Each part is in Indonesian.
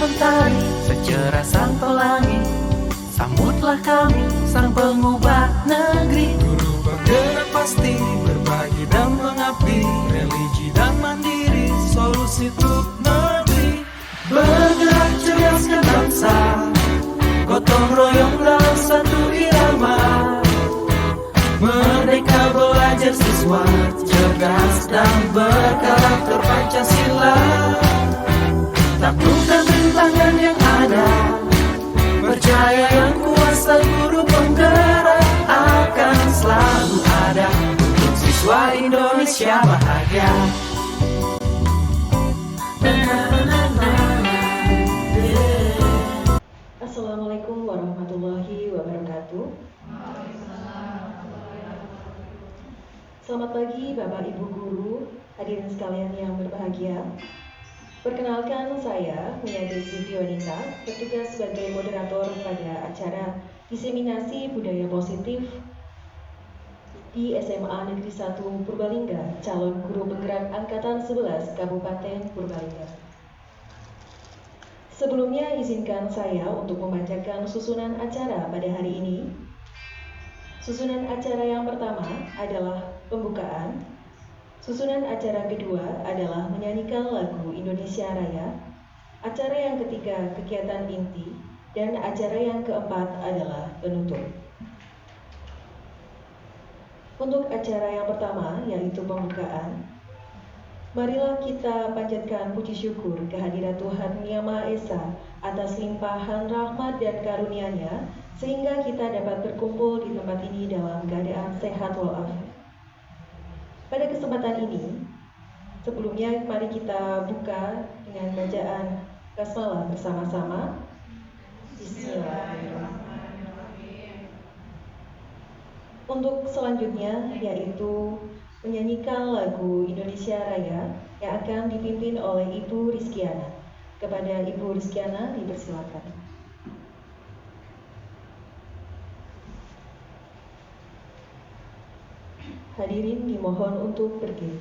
mentari, secerah sang pelangi. Sambutlah kami, sang pengubah negeri. Guru bergerak pasti, berbagi dan mengabdi. Religi dan mandiri, solusi untuk negeri. Bergerak cerdaskan bangsa, gotong royong dalam satu irama. Merdeka belajar siswa, cerdas dan berkarakter Pancasila. Taklukkan rintangan yang ada, percaya yang kuasa guru penggerak akan selalu ada untuk siswa Indonesia bahagia. Assalamualaikum warahmatullahi wabarakatuh. Selamat pagi Bapak Ibu Guru, hadirin sekalian yang berbahagia. Perkenalkan, saya Miati Sinti Wanita, bertugas sebagai moderator pada acara diseminasi budaya positif di SMA Negeri 1 Purbalingga, calon guru penggerak Angkatan 11 Kabupaten Purbalingga. Sebelumnya izinkan saya untuk membacakan susunan acara pada hari ini. Susunan acara yang pertama adalah pembukaan. Susunan acara kedua adalah menyanyikan lagu Indonesia Raya. Acara yang ketiga kegiatan inti, dan acara yang keempat adalah penutup. Untuk acara yang pertama, yaitu pembukaan, marilah kita panjatkan puji syukur kehadirat Tuhan Yang Maha Esa atas limpahan rahmat dan karunia-Nya, sehingga kita dapat berkumpul di tempat ini dalam keadaan sehat walafiat. Pada kesempatan ini, sebelumnya mari kita buka dengan bacaan basmalah bersama-sama. Bismillahirrahmanirrahim. Untuk selanjutnya yaitu menyanyikan lagu Indonesia Raya yang akan dipimpin oleh Ibu Rizkiana. Kepada Ibu Rizkiana dipersilakan. Hadirin dimohon untuk berdiri.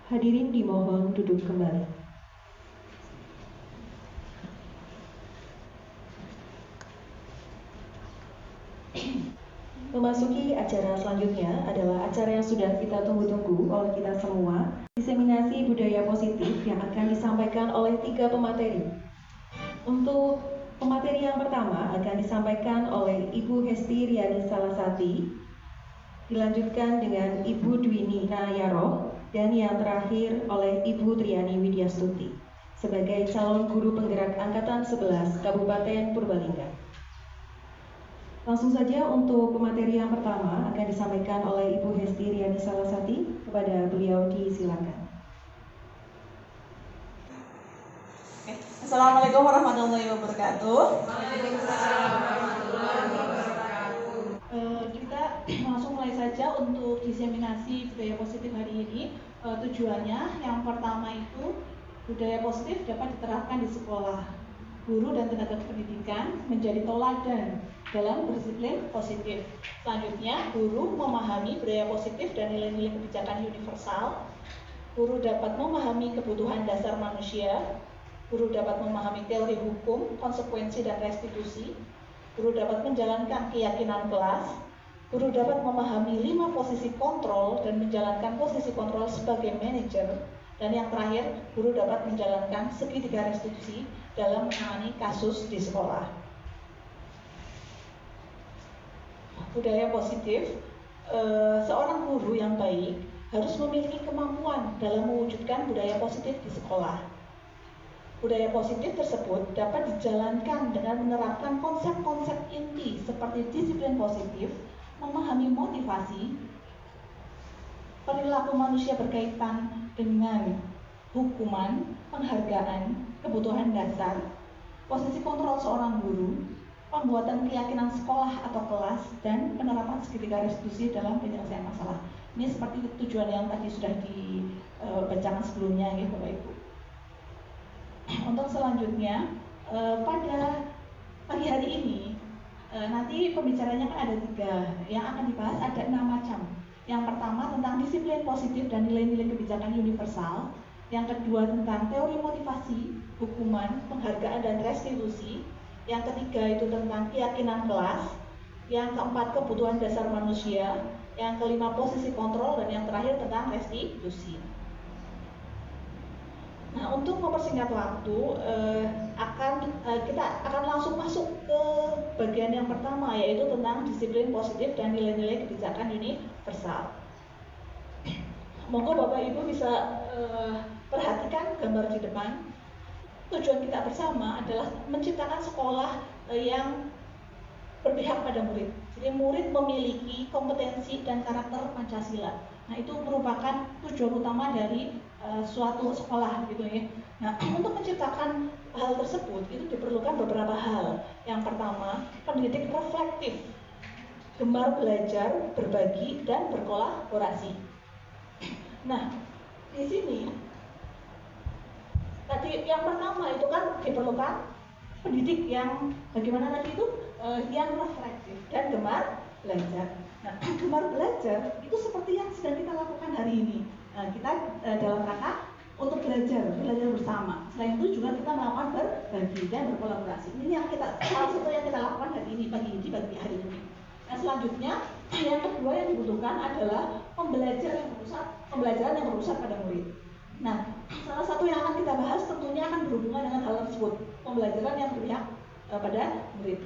Hadirin dimohon duduk kembali. Memasuki acara selanjutnya adalah acara yang sudah kita tunggu-tunggu oleh kita semua, diseminasi budaya positif yang akan disampaikan oleh 3 pemateri. Untuk pemateri yang pertama akan disampaikan oleh Ibu Hesti Riani Salasati, dilanjutkan dengan Ibu Dwini Nayaroh, dan yang terakhir oleh Ibu Triani Widyastuti sebagai calon guru penggerak Angkatan 11 Kabupaten Purbalingga. Langsung saja untuk pemateri yang pertama akan disampaikan oleh Ibu Hesti Riani Salasati. Kepada beliau disilakan. Assalamualaikum warahmatullahi wabarakatuh. Kita langsung mulai saja untuk diseminasi budaya positif hari ini. Tujuannya yang pertama itu budaya positif dapat diterapkan di sekolah. Guru dan tenaga pendidikan menjadi teladan dalam berdisiplin positif. Selanjutnya, guru memahami budaya positif dan nilai-nilai kebijakan universal. Guru dapat memahami kebutuhan dasar manusia. Guru dapat memahami teori hukum, konsekuensi dan restitusi. Guru dapat menjalankan keyakinan kelas. Guru dapat memahami 5 posisi kontrol dan menjalankan posisi kontrol sebagai manajer. Dan yang terakhir, guru dapat menjalankan segitiga restitusi dalam menangani kasus di sekolah. Budaya positif, seorang guru yang baik harus memiliki kemampuan dalam mewujudkan budaya positif di sekolah. Budaya positif tersebut dapat dijalankan dengan menerapkan konsep-konsep inti seperti disiplin positif, memahami motivasi, perilaku manusia berkaitan dengan hukuman, penghargaan, kebutuhan dasar, posisi kontrol seorang guru, pembuatan keyakinan sekolah atau kelas, dan penerapan segitiga restitusi dalam penyelesaian masalah. Ini seperti tujuan yang tadi sudah dibacakan sebelumnya, ya Bapak Ibu. Untuk selanjutnya, pada pagi hari ini, nanti pembicaranya kan ada 3, yang akan dibahas ada 6 macam. Yang pertama tentang disiplin positif dan nilai-nilai kebijakan universal. Yang kedua tentang teori motivasi, hukuman, penghargaan dan restitusi. Yang ketiga itu tentang keyakinan kelas. Yang keempat kebutuhan dasar manusia. Yang kelima posisi kontrol, dan yang terakhir tentang restitusi. Nah, untuk mempersingkat waktu, kita akan langsung masuk ke bagian yang pertama, yaitu tentang disiplin positif dan nilai-nilai kebijakan universal. Monggo Bapak Ibu bisa perhatikan gambar di depan. Tujuan kita bersama adalah menciptakan sekolah yang berpihak pada murid. Jadi murid memiliki kompetensi dan karakter Pancasila. Nah, itu merupakan tujuan utama dari suatu sekolah gitu ya. Nah, untuk menciptakan hal tersebut itu diperlukan beberapa hal. Yang pertama, pendidik reflektif, gemar belajar, berbagi dan berkolaborasi. Nah, di sini tadi yang pertama itu kan diperlukan pendidik yang bagaimana tadi itu yang reflektif dan gemar belajar. Nah, gemar belajar itu seperti yang sedang kita lakukan hari ini. Nah, kita dalam rangka untuk belajar bersama. Selain itu juga kita melakukan berbagi dan berkolaborasi. Ini yang salah satu yang kita lakukan hari ini, pagi hari ini. Nah, selanjutnya yang kedua yang dibutuhkan adalah pembelajaran yang berpusat pada murid. Nah, salah satu yang akan kita bahas tentunya akan berhubungan dengan hal tersebut, pembelajaran yang berpihak pada murid.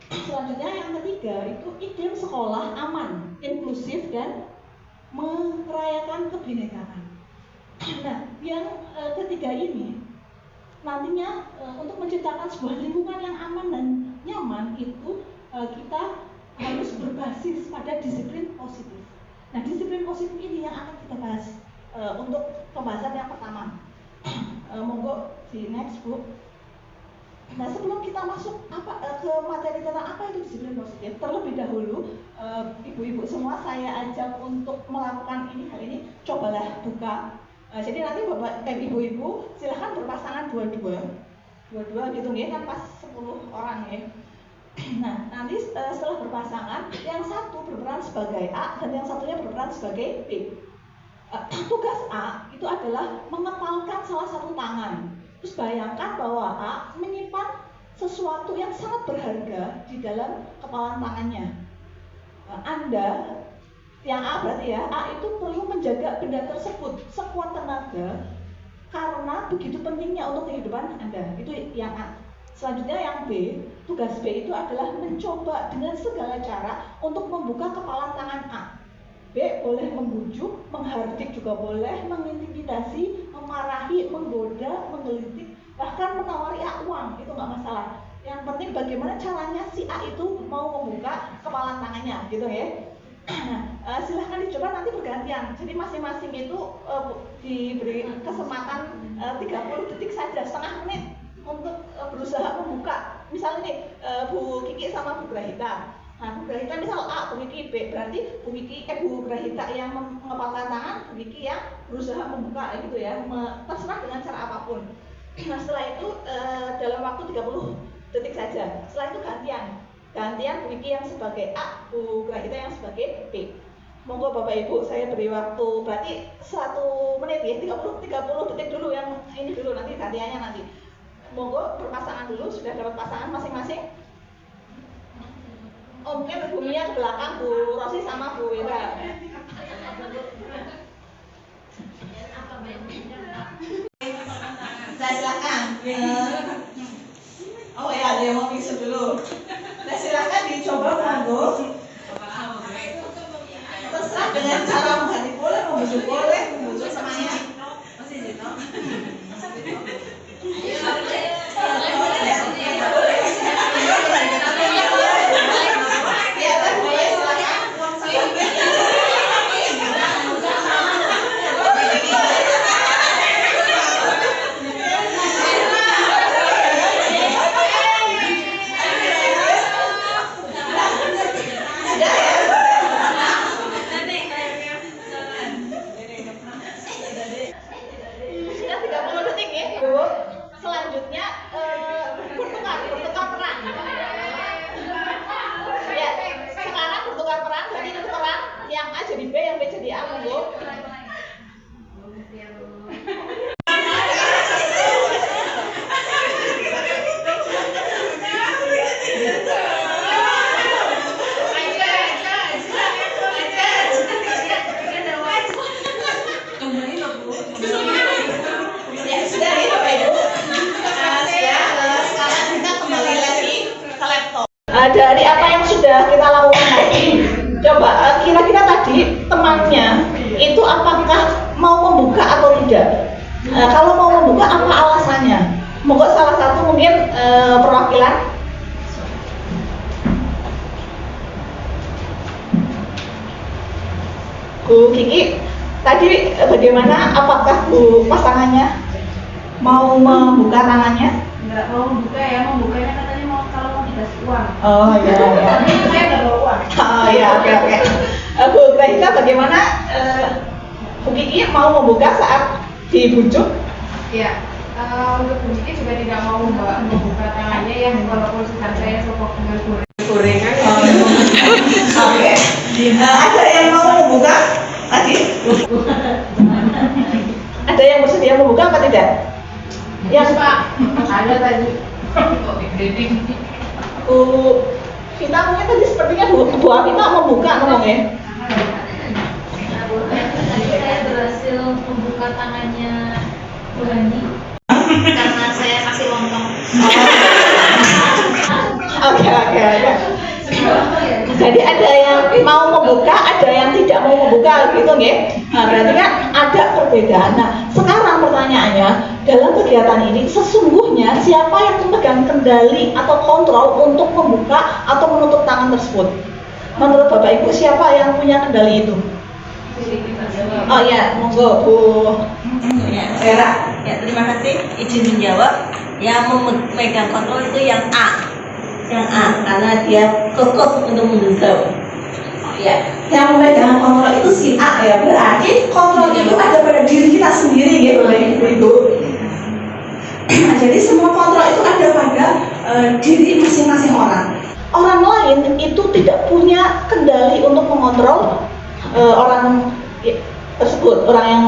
Selanjutnya yang ketiga itu iklim sekolah aman, inklusif dan merayakan kebinekaan. Nah, yang ketiga ini nantinya untuk menciptakan sebuah lingkungan yang aman dan nyaman itu kita harus berbasis pada disiplin positif. Nah, disiplin positif ini yang akan kita bahas untuk pembahasan yang pertama. Monggo di next Bu. Nah, sebelum kita masuk ke materi tentang apa itu disiplin positif, terlebih dahulu ibu-ibu semua saya ajak untuk melakukan hal ini, cobalah buka. Jadi nanti Bapak ibu-ibu silahkan berpasangan dua-dua gitu ya, kan pas 10 orang ya. Nah, nanti setelah berpasangan, yang satu berperan sebagai A dan yang satunya berperan sebagai B. Tugas A itu adalah mengepalkan salah satu tangan. Terus bayangkan bahwa A menyimpan sesuatu yang sangat berharga di dalam kepalan tangannya. Anda Yang A berarti ya, A itu perlu menjaga benda tersebut sekuat tenaga karena begitu pentingnya untuk kehidupan Anda. Itu yang A. Selanjutnya yang B, tugas B itu adalah mencoba dengan segala cara untuk membuka kepalan tangan A. B boleh membujuk, menghardik juga boleh, mengintimidasi, memarahi, menggoda, menggelitik, bahkan menawari A uang, itu nggak masalah. Yang penting bagaimana caranya si A itu mau membuka kepalan tangannya, gitu ya. Nah, silahkan dicoba nanti bergantian. Jadi masing-masing itu diberi kesempatan 30 detik saja, setengah menit untuk berusaha membuka. Misalnya nih Bu Kiki sama Bu Grahita. Nah, Bu Grahita misal A, Bu Kiki B, berarti Bu Grahita yang mengepalkan tangan, Bu Kiki yang berusaha membuka, gitu ya. Terserah dengan cara apapun. Nah, setelah itu dalam waktu 30 detik saja. Setelah itu gantian Bu Kiki yang sebagai A, Bu Grahita yang sebagai B. Monggo Bapak Ibu, saya beri waktu berarti 1 menit ya, 30 detik dulu yang ini dulu, nanti gantiannya nanti. Monggo berpasangan dulu, sudah dapat pasangan masing-masing. Oh, mungkin Bu Mia ke belakang, Bu Rosi sama Bu Wira. Saya silakan. Oh ya, dia mau mixer dulu. Nah, silakan dicoba monggo. Terserah dengan cara mengganti boleh, membujuk semuanya. Selanjutnya bertukar peran. Ya, sekarang bertukar peran, berarti itu peran yang A jadi B, yang B jadi A, monggo. Dari apa yang sudah kita lakukan tadi, coba kira-kira tadi temannya itu apakah mau membuka atau tidak? Kalau mau membuka, apa alasannya? Monggo salah satu mungkin perwakilan. Bu Kiki, tadi bagaimana? Apakah Bu pasangannya mau membuka tangannya? Enggak mau membuka ya, membukanya katanya mau kalau mau dikasih uang. Oh iya. Tapi saya nggak bawa uang. Oh iya, oke. Bu Grahita, bagaimana Bu Kiki mau membuka saat dibujuk? Iya. Untuk Bu Kiki juga tidak mau membuka tangannya ya, walaupun sedang saya sokok dengan gorengan. Oke. Ada yang mau membuka tadi? Ada yang bersedia membuka apa tidak? Yang Pak, ada tadi. Bu kita mungkin tadi sepertinya Bu Afita membuka ngomongnya. Saya berhasil membuka tangannya Bu Hani karena saya kasih lontong. Oke. Jadi ada yang mau membuka, ada yang tidak mau membuka, gitu ya. Nah, berarti kan ada perbedaan. Nah, sekarang pertanyaannya, dalam kegiatan ini sesungguhnya siapa yang memegang kendali atau kontrol untuk membuka atau menutup tangan tersebut? Menurut Bapak Ibu, siapa yang punya kendali itu? Oh ya, monggo Bu Vera. Ya, terima kasih. Izin menjawab. Yang memegang kontrol itu yang A. Yang A, karena dia kokoh untuk menunggu. Ya, yang memegang kontrol itu si A ya. Berarti kontrol itu ada pada diri kita sendiri ya, Ibu. Nah, jadi semua kontrol itu ada pada diri masing-masing orang. Orang lain itu tidak punya kendali untuk mengontrol orang tersebut, orang yang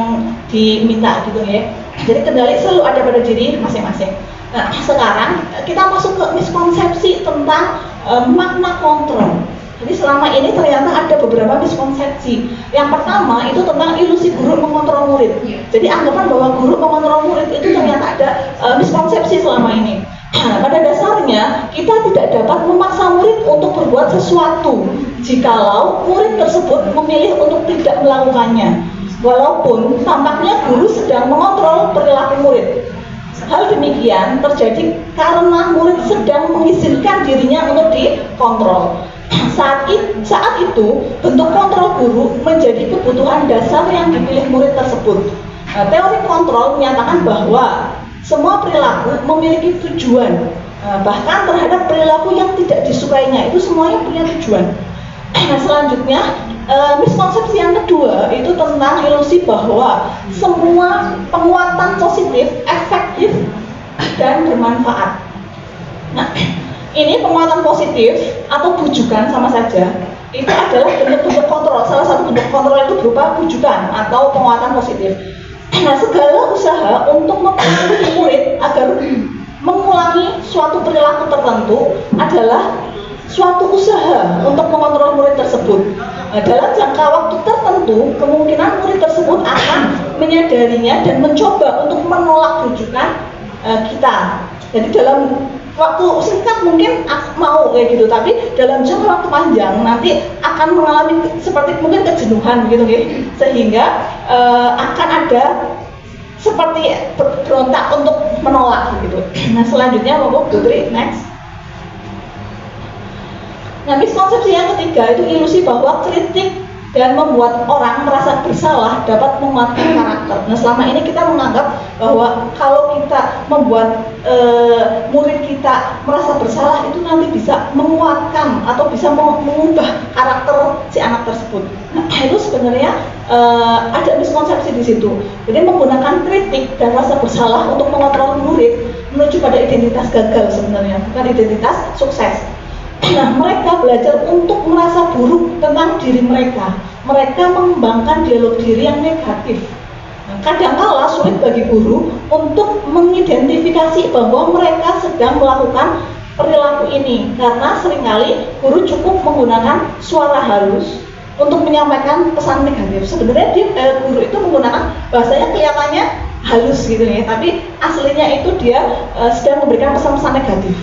diminta gitu ya. Jadi kendali selalu ada pada diri masing-masing. Nah, sekarang kita masuk ke miskonsepsi tentang makna kontrol. Jadi selama ini ternyata ada beberapa miskonsepsi. Yang pertama itu tentang ilusi guru mengontrol murid. Jadi anggapan bahwa guru mengontrol murid itu ternyata ada miskonsepsi selama ini. Pada dasarnya kita tidak dapat memaksa murid untuk berbuat sesuatu jikalau murid tersebut memilih untuk tidak melakukannya. Walaupun tampaknya guru sedang mengontrol perilaku murid. Hal demikian terjadi karena murid sedang mengizinkan dirinya untuk dikontrol. Saat itu, bentuk kontrol guru menjadi kebutuhan dasar yang dipilih murid tersebut. Teori kontrol menyatakan bahwa semua perilaku memiliki tujuan, bahkan terhadap perilaku yang tidak disukainya, itu semuanya punya tujuan. Nah, selanjutnya, miskonsepsi yang kedua itu tentang ilusi bahwa semua penguatan positif, efektif, dan bermanfaat. Nah, ini penguatan positif atau bujukan sama saja. Itu adalah bentuk-bentuk kontrol. Salah satu bentuk kontrol itu berupa bujukan atau penguatan positif. Nah, segala usaha untuk mempengaruhi murid agar mengulangi suatu perilaku tertentu adalah suatu usaha untuk mengontrol murid tersebut. Nah, dalam jangka waktu tertentu, kemungkinan murid tersebut akan menyadarinya dan mencoba untuk menolak rujukan kita. Jadi dalam waktu singkat mungkin mau kayak gitu, tapi dalam jangka waktu panjang nanti akan mengalami seperti mungkin kejenuhan gitu ya, sehingga akan ada seperti berontak untuk menolak gitu. Nah, selanjutnya monggo Putri next. Nah, miskonsepsi yang ketiga itu ilusi bahwa kritik dan membuat orang merasa bersalah dapat menguatkan karakter. Nah, selama ini kita menganggap bahwa kalau kita membuat murid kita merasa bersalah itu nanti bisa menguatkan atau bisa mengubah karakter si anak tersebut. Nah, itu sebenarnya ada miskonsepsi di situ. Jadi menggunakan kritik dan rasa bersalah untuk mengontrol murid menuju pada identitas gagal sebenarnya, bukan identitas sukses. Nah, mereka belajar untuk merasa buruk tentang diri mereka. Mereka mengembangkan dialog diri yang negatif. Nah, kadangkala sulit bagi guru untuk mengidentifikasi bahwa mereka sedang melakukan perilaku ini, karena seringkali guru cukup menggunakan suara halus untuk menyampaikan pesan negatif. Sebenarnya guru itu menggunakan bahasanya kelihatannya halus gitu ya, tapi aslinya itu dia sedang memberikan pesan-pesan negatif.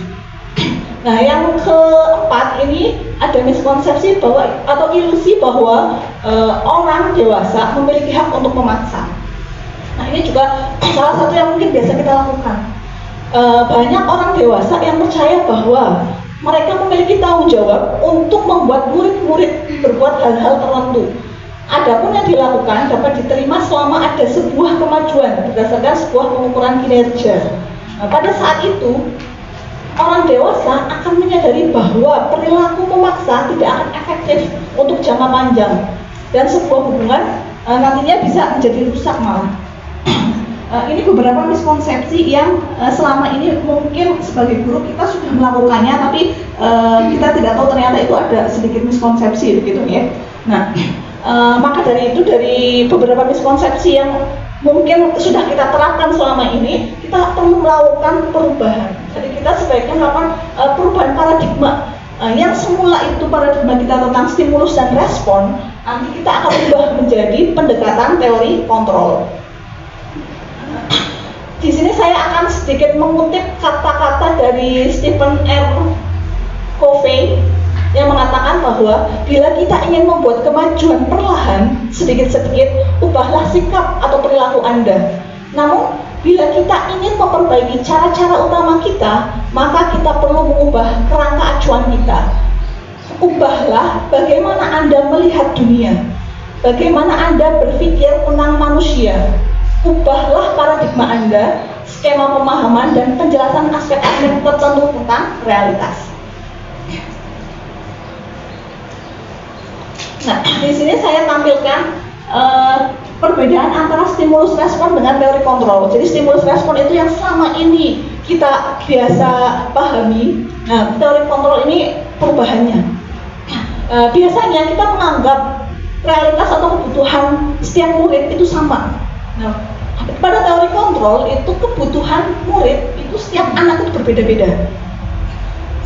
Nah, yang keempat ini ada miskonsepsi bahwa atau ilusi bahwa orang dewasa memiliki hak untuk memaksa. Nah, ini juga salah satu yang mungkin biasa kita lakukan. Banyak orang dewasa yang percaya bahwa mereka memiliki tanggung jawab untuk membuat murid-murid berbuat hal-hal tertentu. Adapun yang dilakukan dapat diterima selama ada sebuah kemajuan berdasarkan sebuah pengukuran kinerja. Nah, pada saat itu orang dewasa akan menyadari bahwa perilaku memaksa tidak akan efektif untuk jangka panjang dan sebuah hubungan nantinya bisa menjadi rusak malah. Ini beberapa miskonsepsi yang selama ini mungkin sebagai guru kita sudah melakukannya, tapi kita tidak tahu ternyata itu ada sedikit miskonsepsi begitu ya. Nah, maka dari itu, dari beberapa miskonsepsi yang mungkin sudah kita terapkan selama ini, kita perlu melakukan perubahan. Jadi kita sebaiknya melakukan perubahan paradigma. Yang semula itu paradigma kita tentang stimulus dan respon, nanti kita akan ubah menjadi pendekatan teori kontrol. Di sini saya akan sedikit mengutip kata-kata dari Stephen R. Covey yang mengatakan bahwa bila kita ingin membuat kemajuan perlahan, sedikit-sedikit, ubahlah sikap atau perilaku Anda. Namun, bila kita ingin memperbaiki cara-cara utama kita, maka kita perlu mengubah kerangka acuan kita. Ubahlah bagaimana Anda melihat dunia, bagaimana Anda berpikir tentang manusia. Ubahlah paradigma Anda, skema pemahaman dan penjelasan aspek-aspek tertentu tentang realitas. Nah, di sini saya tampilkan perbedaan antara stimulus respon dengan teori kontrol. Jadi stimulus respon itu yang selama ini kita biasa pahami. Nah, teori kontrol ini perubahannya. Biasanya kita menganggap realitas atau kebutuhan setiap murid itu sama. Nah, pada teori kontrol itu kebutuhan murid itu setiap anak itu berbeda-beda.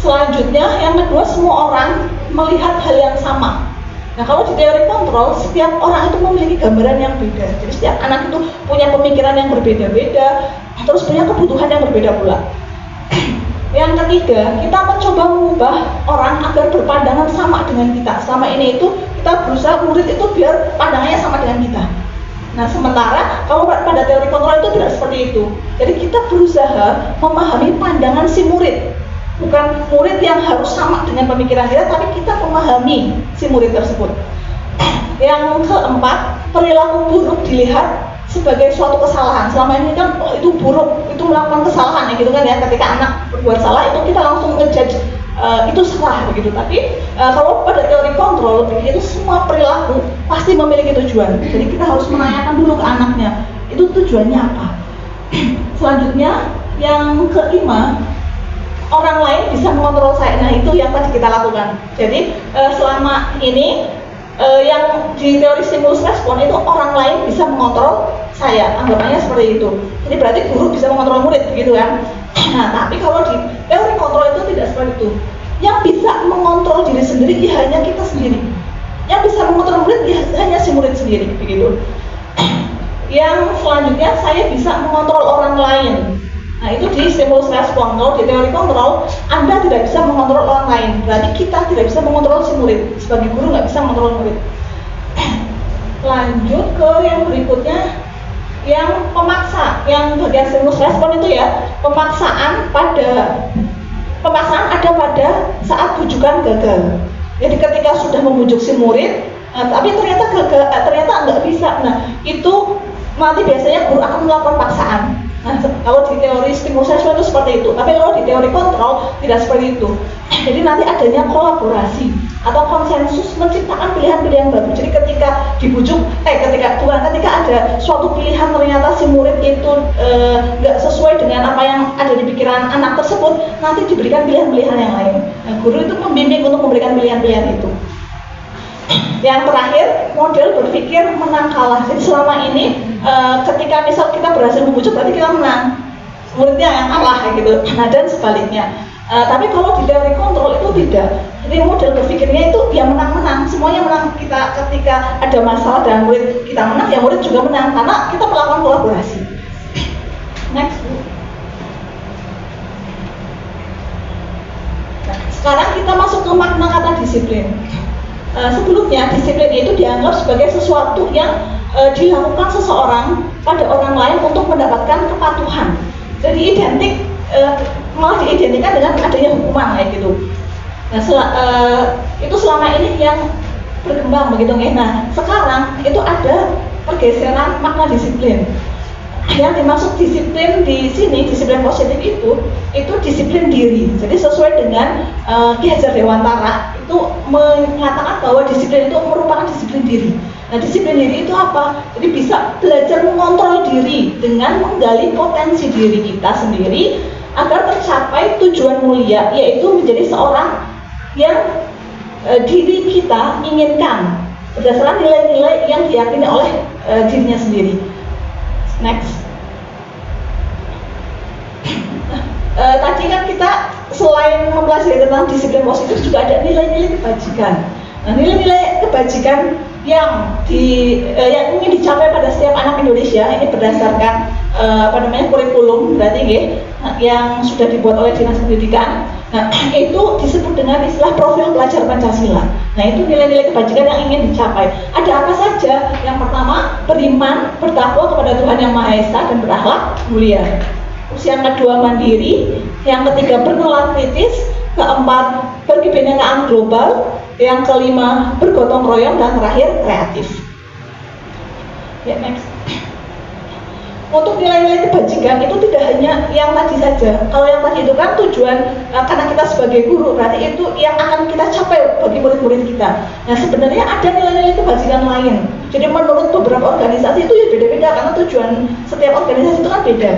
Selanjutnya, yang kedua, semua orang melihat hal yang sama. Nah, kalau di teori kontrol, setiap orang itu memiliki gambaran yang beda. Jadi setiap anak itu punya pemikiran yang berbeda-beda, terus punya kebutuhan yang berbeda pula. Yang ketiga, kita mencoba mengubah orang agar berpandangan sama dengan kita. Selama ini itu kita berusaha murid itu biar pandangannya sama dengan kita. Nah, sementara kalau pada teori kontrol itu tidak seperti itu. Jadi kita berusaha memahami pandangan si murid. Bukan murid yang harus sama dengan pemikiran kita, tapi kita memahami si murid tersebut. Yang keempat, perilaku buruk dilihat sebagai suatu kesalahan. Selama ini kan itu buruk, itu melakukan kesalahan ya gitu kan ya. Ketika anak berbuat salah itu kita langsung ngejudge itu salah begitu. Tapi kalau pada teori kontrol itu semua perilaku pasti memiliki tujuan. Jadi kita harus menanyakan dulu ke anaknya itu tujuannya apa. Selanjutnya yang kelima, orang lain bisa mengontrol saya. Nah, itu yang tadi kita lakukan. Jadi selama ini yang di teori stimulus respon itu orang lain bisa mengontrol saya, anggapannya seperti itu. Jadi berarti guru bisa mengontrol murid, begitu kan? Nah, tapi kalau di teori kontrol itu tidak seperti itu. Yang bisa mengontrol diri sendiri ya hanya kita sendiri. Yang bisa mengontrol murid ya hanya si murid sendiri, begitu. Yang selanjutnya, saya bisa mengontrol orang lain. Nah, itu di stimulus respon. Kalau di teori kontrol, Anda tidak bisa mengontrol orang lain. Berarti kita tidak bisa mengontrol si murid. Sebagai guru nggak bisa mengontrol murid. Lanjut ke yang berikutnya, yang pemaksa. Yang bagian stimulus respon itu ya, pemaksaan ada pada saat bujukan gagal. Jadi ketika sudah membujuk si murid, tapi ternyata gagal, ternyata nggak bisa. Nah, itu nanti biasanya guru akan melakukan paksaan. Nah, kalau di teori stimulus respon itu seperti itu, tapi kalau di teori kontrol tidak seperti itu. Jadi nanti adanya kolaborasi atau konsensus menciptakan pilihan-pilihan baru. Jadi ketika dibujuk, ketika ada suatu pilihan ternyata si murid itu nggak sesuai dengan apa yang ada di pikiran anak tersebut, nanti diberikan pilihan-pilihan yang lain. Nah, guru itu membimbing untuk memberikan pilihan-pilihan itu. Yang terakhir, model berpikir menang kalah. Jadi selama ini ketika misal kita berhasil membujuk berarti kita menang, muridnya yang kalah gitu. Nah, dan sebaliknya. Tapi kalau di teori kontrol itu tidak. Jadi model berpikirnya itu ya menang-menang, semuanya menang. Kita ketika ada masalah dan murid kita menang, ya murid juga menang karena kita melakukan kolaborasi. Next. Nah, sekarang kita masuk ke makna kata disiplin. Sebelumnya disiplin itu dianggap sebagai sesuatu yang dilakukan seseorang pada orang lain untuk mendapatkan kepatuhan. Jadi malah diidentikan dengan adanya hukuman kayak gitu. Nah, itu selama ini yang berkembang begitu ya. Nah, sekarang itu ada pergeseran makna disiplin. Yang dimaksud disiplin di sini, disiplin positif itu disiplin diri. Jadi sesuai dengan Ki Hajar Dewantara itu mengatakan bahwa disiplin itu merupakan disiplin diri. Nah, disiplin diri itu apa? Jadi bisa belajar mengontrol diri dengan menggali potensi diri kita sendiri agar tercapai tujuan mulia, yaitu menjadi seorang yang diri kita inginkan berdasarkan nilai-nilai yang diyakini oleh dirinya sendiri. Next. Tadi kan kita selain mempelajari tentang disiplin positif juga ada nilai-nilai kebajikan. Nah, nilai-nilai kebajikan yang ingin dicapai pada setiap anak Indonesia ini berdasarkan kurikulum berarti yang sudah dibuat oleh Dinas Pendidikan. Nah, itu disebut dengan istilah profil pelajar Pancasila. Nah, itu nilai-nilai kebajikan yang ingin dicapai. Ada apa saja? Yang pertama, beriman, bertakwa kepada Tuhan Yang Maha Esa dan berakhlak mulia. Terus yang kedua, mandiri. Yang ketiga, bernalar kritis. Keempat, berkebinekaan global. Yang kelima, bergotong royong. Dan terakhir, kreatif. Ya, next. Untuk nilai-nilai kebajikan itu tidak hanya yang tadi saja. Kalau yang tadi itu kan tujuan karena kita sebagai guru, berarti itu yang akan kita capai bagi murid-murid kita. Nah, sebenarnya ada nilai-nilai kebajikan lain. Jadi menurut beberapa organisasi itu ya beda-beda karena tujuan setiap organisasi itu kan beda.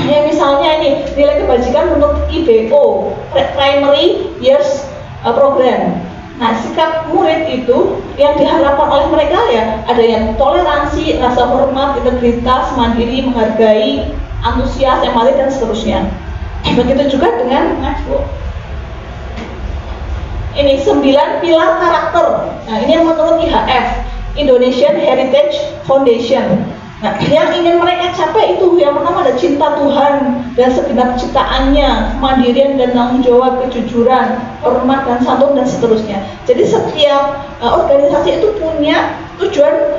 Ya, misalnya ini nilai kebajikan menurut IBO, Primary Years Program. Nah, sikap murid itu yang diharapkan oleh mereka ya ada yang toleransi, rasa hormat, integritas, mandiri, menghargai, antusias, empati, dan seterusnya. Begitu juga dengan ini 9 pilar karakter. Nah, ini yang menurut IHF, Indonesian Heritage Foundation. Nah, yang ingin mereka capai itu yang pertama ada cinta Tuhan dan segenap ciptaannya, kemandirian dan tanggung jawab, kejujuran, hormat dan santun dan seterusnya. Jadi setiap organisasi itu punya tujuan,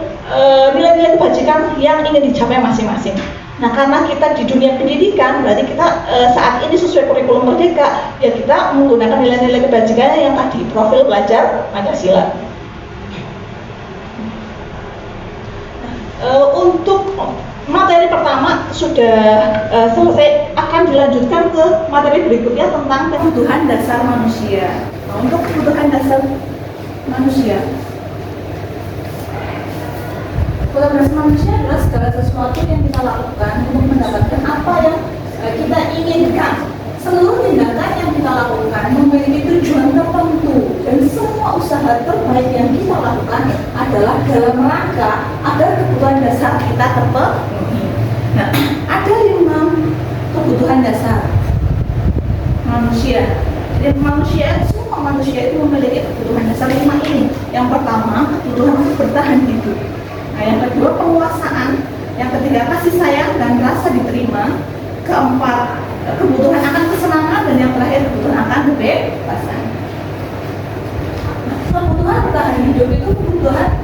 nilai-nilai kebajikan yang ingin dicapai masing-masing. Nah, karena kita di dunia pendidikan, berarti kita saat ini sesuai kurikulum Merdeka, ya kita menggunakan nilai-nilai kebajikan yang tadi, profil pelajar Pancasila. Untuk materi pertama sudah selesai, akan dilanjutkan ke materi berikutnya tentang kebutuhan dasar manusia. Nah, untuk kebutuhan dasar manusia, kebutuhan dasar manusia adalah segala sesuatu yang kita lakukan untuk mendapatkan apa yang kita inginkan. Seluruh tindakan yang kita lakukan memiliki tujuan tertentu dan semua usaha terbaik yang kita lakukan adalah dalam rangka agar kebutuhan dasar kita terpenuhi. Nah, ada 5 kebutuhan dasar manusia. Dan semua manusia itu memiliki kebutuhan dasar 5 ini. Yang pertama, kebutuhan untuk bertahan hidup. Nah, yang kedua, penguasaan. Yang ketiga, kasih sayang dan rasa diterima. Keempat, kebutuhan akan kesenangan, dan yang terakhir kebutuhan akan kebebasan. Nah, kebutuhan bertahan hidup itu kebutuhan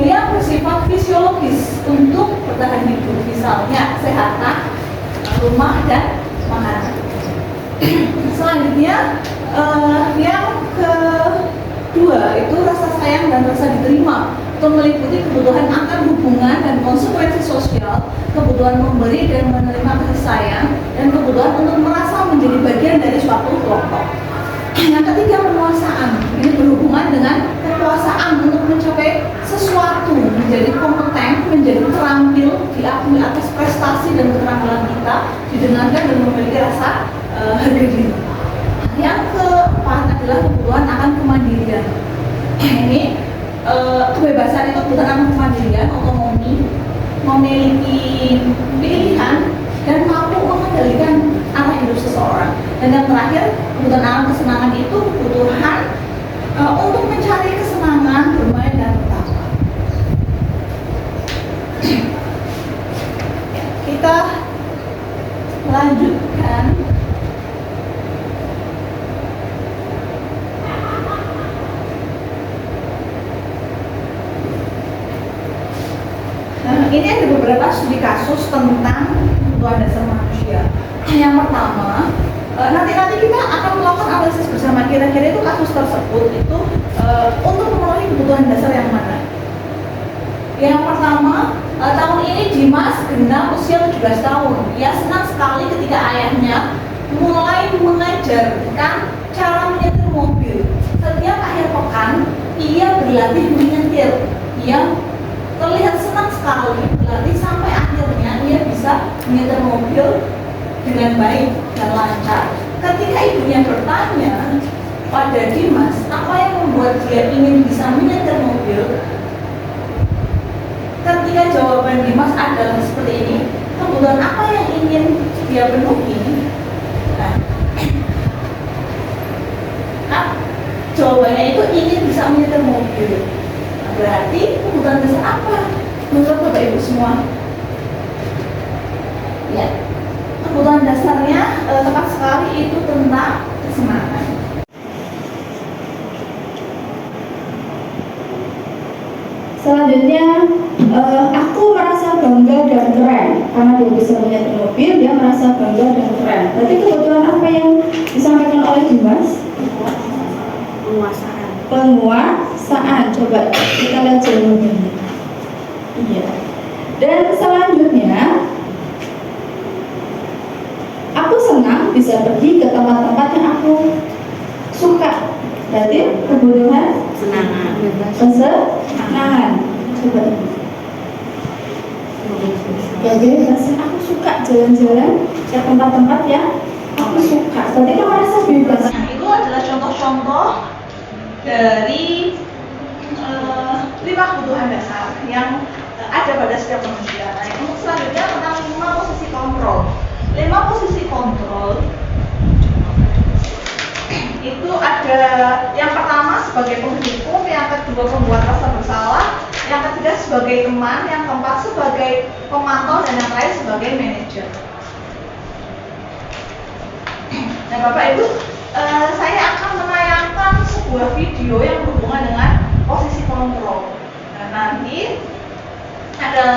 yang bersifat fisiologis untuk bertahan hidup, misalnya kesehatan, rumah, dan makanan. Selanjutnya, yang kedua itu rasa sayang dan rasa diterima, itu meliputi kebutuhan akan hubungan dan konsekuensi sosial, kebutuhan memberi dan menerima kasih sayang, dan kebutuhan untuk merasa menjadi bagian dari suatu kelompok. Yang ketiga, penguasaan. Ini berhubungan dengan kekuasaan untuk mencapai sesuatu, menjadi kompeten, menjadi terampil, diakui atas prestasi dan keterampilan kita, didengarkan dan memiliki rasa harga diri. Yang keempat adalah kebutuhan akan kemandirian. Ini kebebasan itu kebutuhan akan kemandirian, otonomi, memiliki pilihan, dan mampu mengendalikan arah hidup seseorang. Dan yang terakhir, kebutuhan akan kesenangan itu kebutuhan untuk mencari kesenangan, bermain, dan bertawa. Kita lanjutkan. Ini ada beberapa studi kasus tentang kebutuhan dasar manusia. Yang pertama, nanti kita akan melakukan analisis bersama, kira-kira itu kasus tersebut itu untuk memenuhi kebutuhan dasar yang mana. Yang pertama, tahun ini Dimas genap usia 17 tahun. Ia senang sekali ketika ayahnya mulai mengajarkan cara menyetir mobil. Setiap akhir pekan, ia berlatih menyetir. Ia terlihat senang sekali berlatih sampai akhirnya ia bisa menyetir mobil dengan baik dan lancar. Ketika ibunya bertanya pada Dimas apa yang membuat dia ingin bisa menyetir mobil, ketika jawaban Dimas adalah seperti ini, kebutuhan apa yang ingin dia penuhi? Jawabannya itu ingin bisa menyetir mobil. Berarti kebutuhan dasar apa menurut Bapak Ibu semua? Ya, kebutuhan dasarnya tepat sekali itu tentang kesenangan. Selanjutnya, aku merasa bangga dan keren karena dia bisa menyetir mobil, dia merasa bangga dan keren. Berarti kebutuhan apa yang disampaikan oleh Dimas? Penguasaan. Coba kita lihat jawabannya. Iya. Dan selanjutnya, aku senang bisa pergi ke tempat-tempat yang aku suka. Berarti kebutuhan kesenangan. Coba. Jadi aku suka jalan-jalan ke tempat-tempat yang aku suka. Berarti kamu merasa bebas. Nah, itu adalah contoh-contoh dari 5 kebutuhan dasar yang ada pada setiap manusia. Nah, untuk selanjutnya tentang 5 posisi kontrol. 5 posisi kontrol itu ada sebagai penghukum, yang kedua pembuat rasa bersalah, yang ketiga sebagai teman, yang keempat sebagai pemantau, dan yang terakhir sebagai manajer. Nah Bapak Ibu, saya akan menayangkan sebuah video yang berhubungan dengan posisi kontrol. Nah nanti ada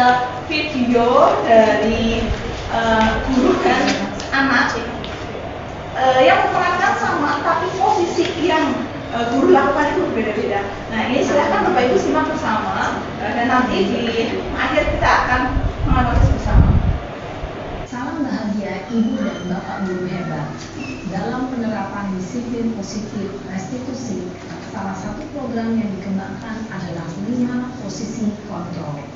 video dari guru dan anak yang menerangkan sama, tapi posisi yang guru lakukan itu berbeda-beda. Nah ini silahkan Bapak Ibu simak bersama, dan nanti di akhir kita akan menganalisis bersama. Salam bahagia Ibu dan Bapak Guru hebat. Dalam penerapan disiplin positif restitusi, salah satu program yang dikembangkan adalah 5 posisi kontrol.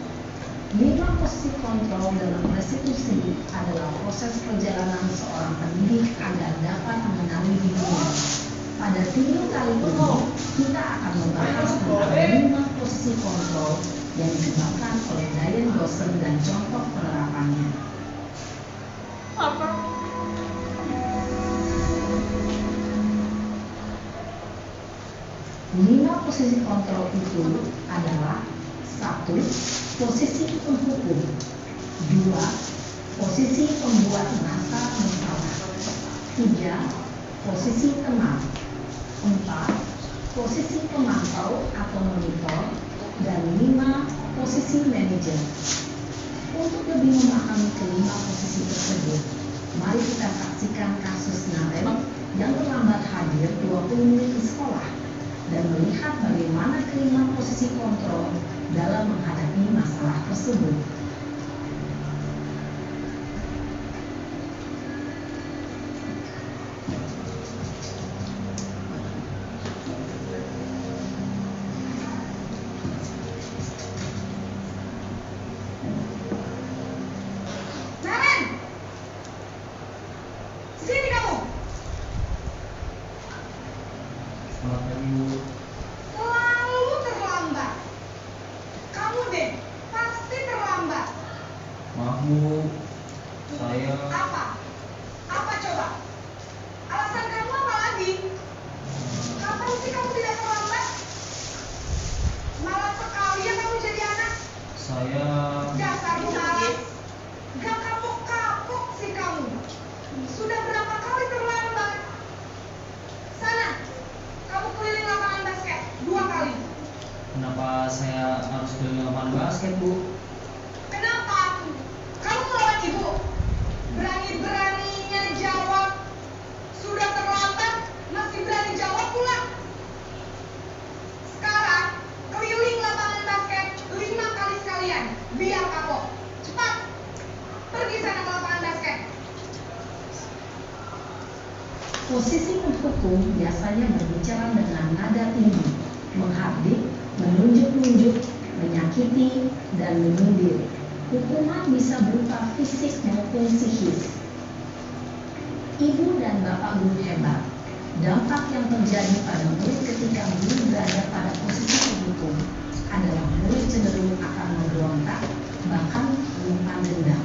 5 posisi kontrol dalam restitusi adalah proses perjalanan seorang pendidik agar dapat mengenali dirinya. Pada video kali ini, kita akan membahas tentang 5 posisi kontrol yang dikembangkan oleh Diane Gosser dan contoh penerapannya. Lima posisi kontrol itu adalah 1. Posisi penghukum, 2. Posisi pembuat merasa bersalah, 3. Posisi teman, 4. Posisi pemantau atau monitor, dan 5. Posisi manajer. Untuk lebih memahami kelima posisi tersebut, mari kita saksikan kasus Naren yang terlambat hadir 20 menit di sekolah dan melihat bagaimana kelima posisi kontrol dalam menghadapi masalah tersebut. Selalu terlambat. Kamu deh, pasti terlambat. Maaf Bu, saya... Apa? Apa coba? Alasan kamu apa lagi? Kapan sih kamu tidak terlambat? Malas sekali ya kamu jadi anak. Saya... Dasar malas. Gak kapok-kapok sih kamu. Sudah berapa kali terlambat? Sana, kamu keliling lapangan basket 2 kali. Kenapa saya harus keliling lapangan basket Bu? Kenapa? Kamu melawan ibu? Berani-beraninya jawab. Sudah terlambat, masih berani jawab pula. Sekarang, keliling lapangan basket 5 kali sekalian. Biar kapok. Cepat. Pergi sana ke lapangan basket. Posisi penghukum biasanya berbicara dengan nada tinggi, menghardik, menunjuk-nunjuk, menyakiti, dan menyindir. Hukuman bisa berupa fisik maupun psikis. Ibu dan Bapak Guru hebat, dampak yang terjadi pada murid ketika guru berada pada posisi penghukum adalah murid cenderung akan memberontak, bahkan menyimpan dendam.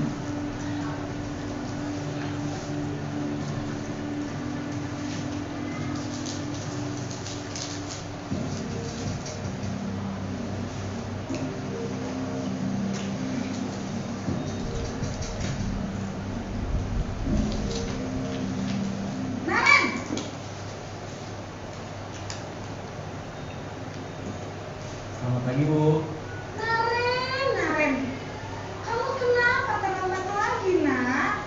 Selamat pagi Bu. Naren, kamu kenapa terlambat lagi, nak?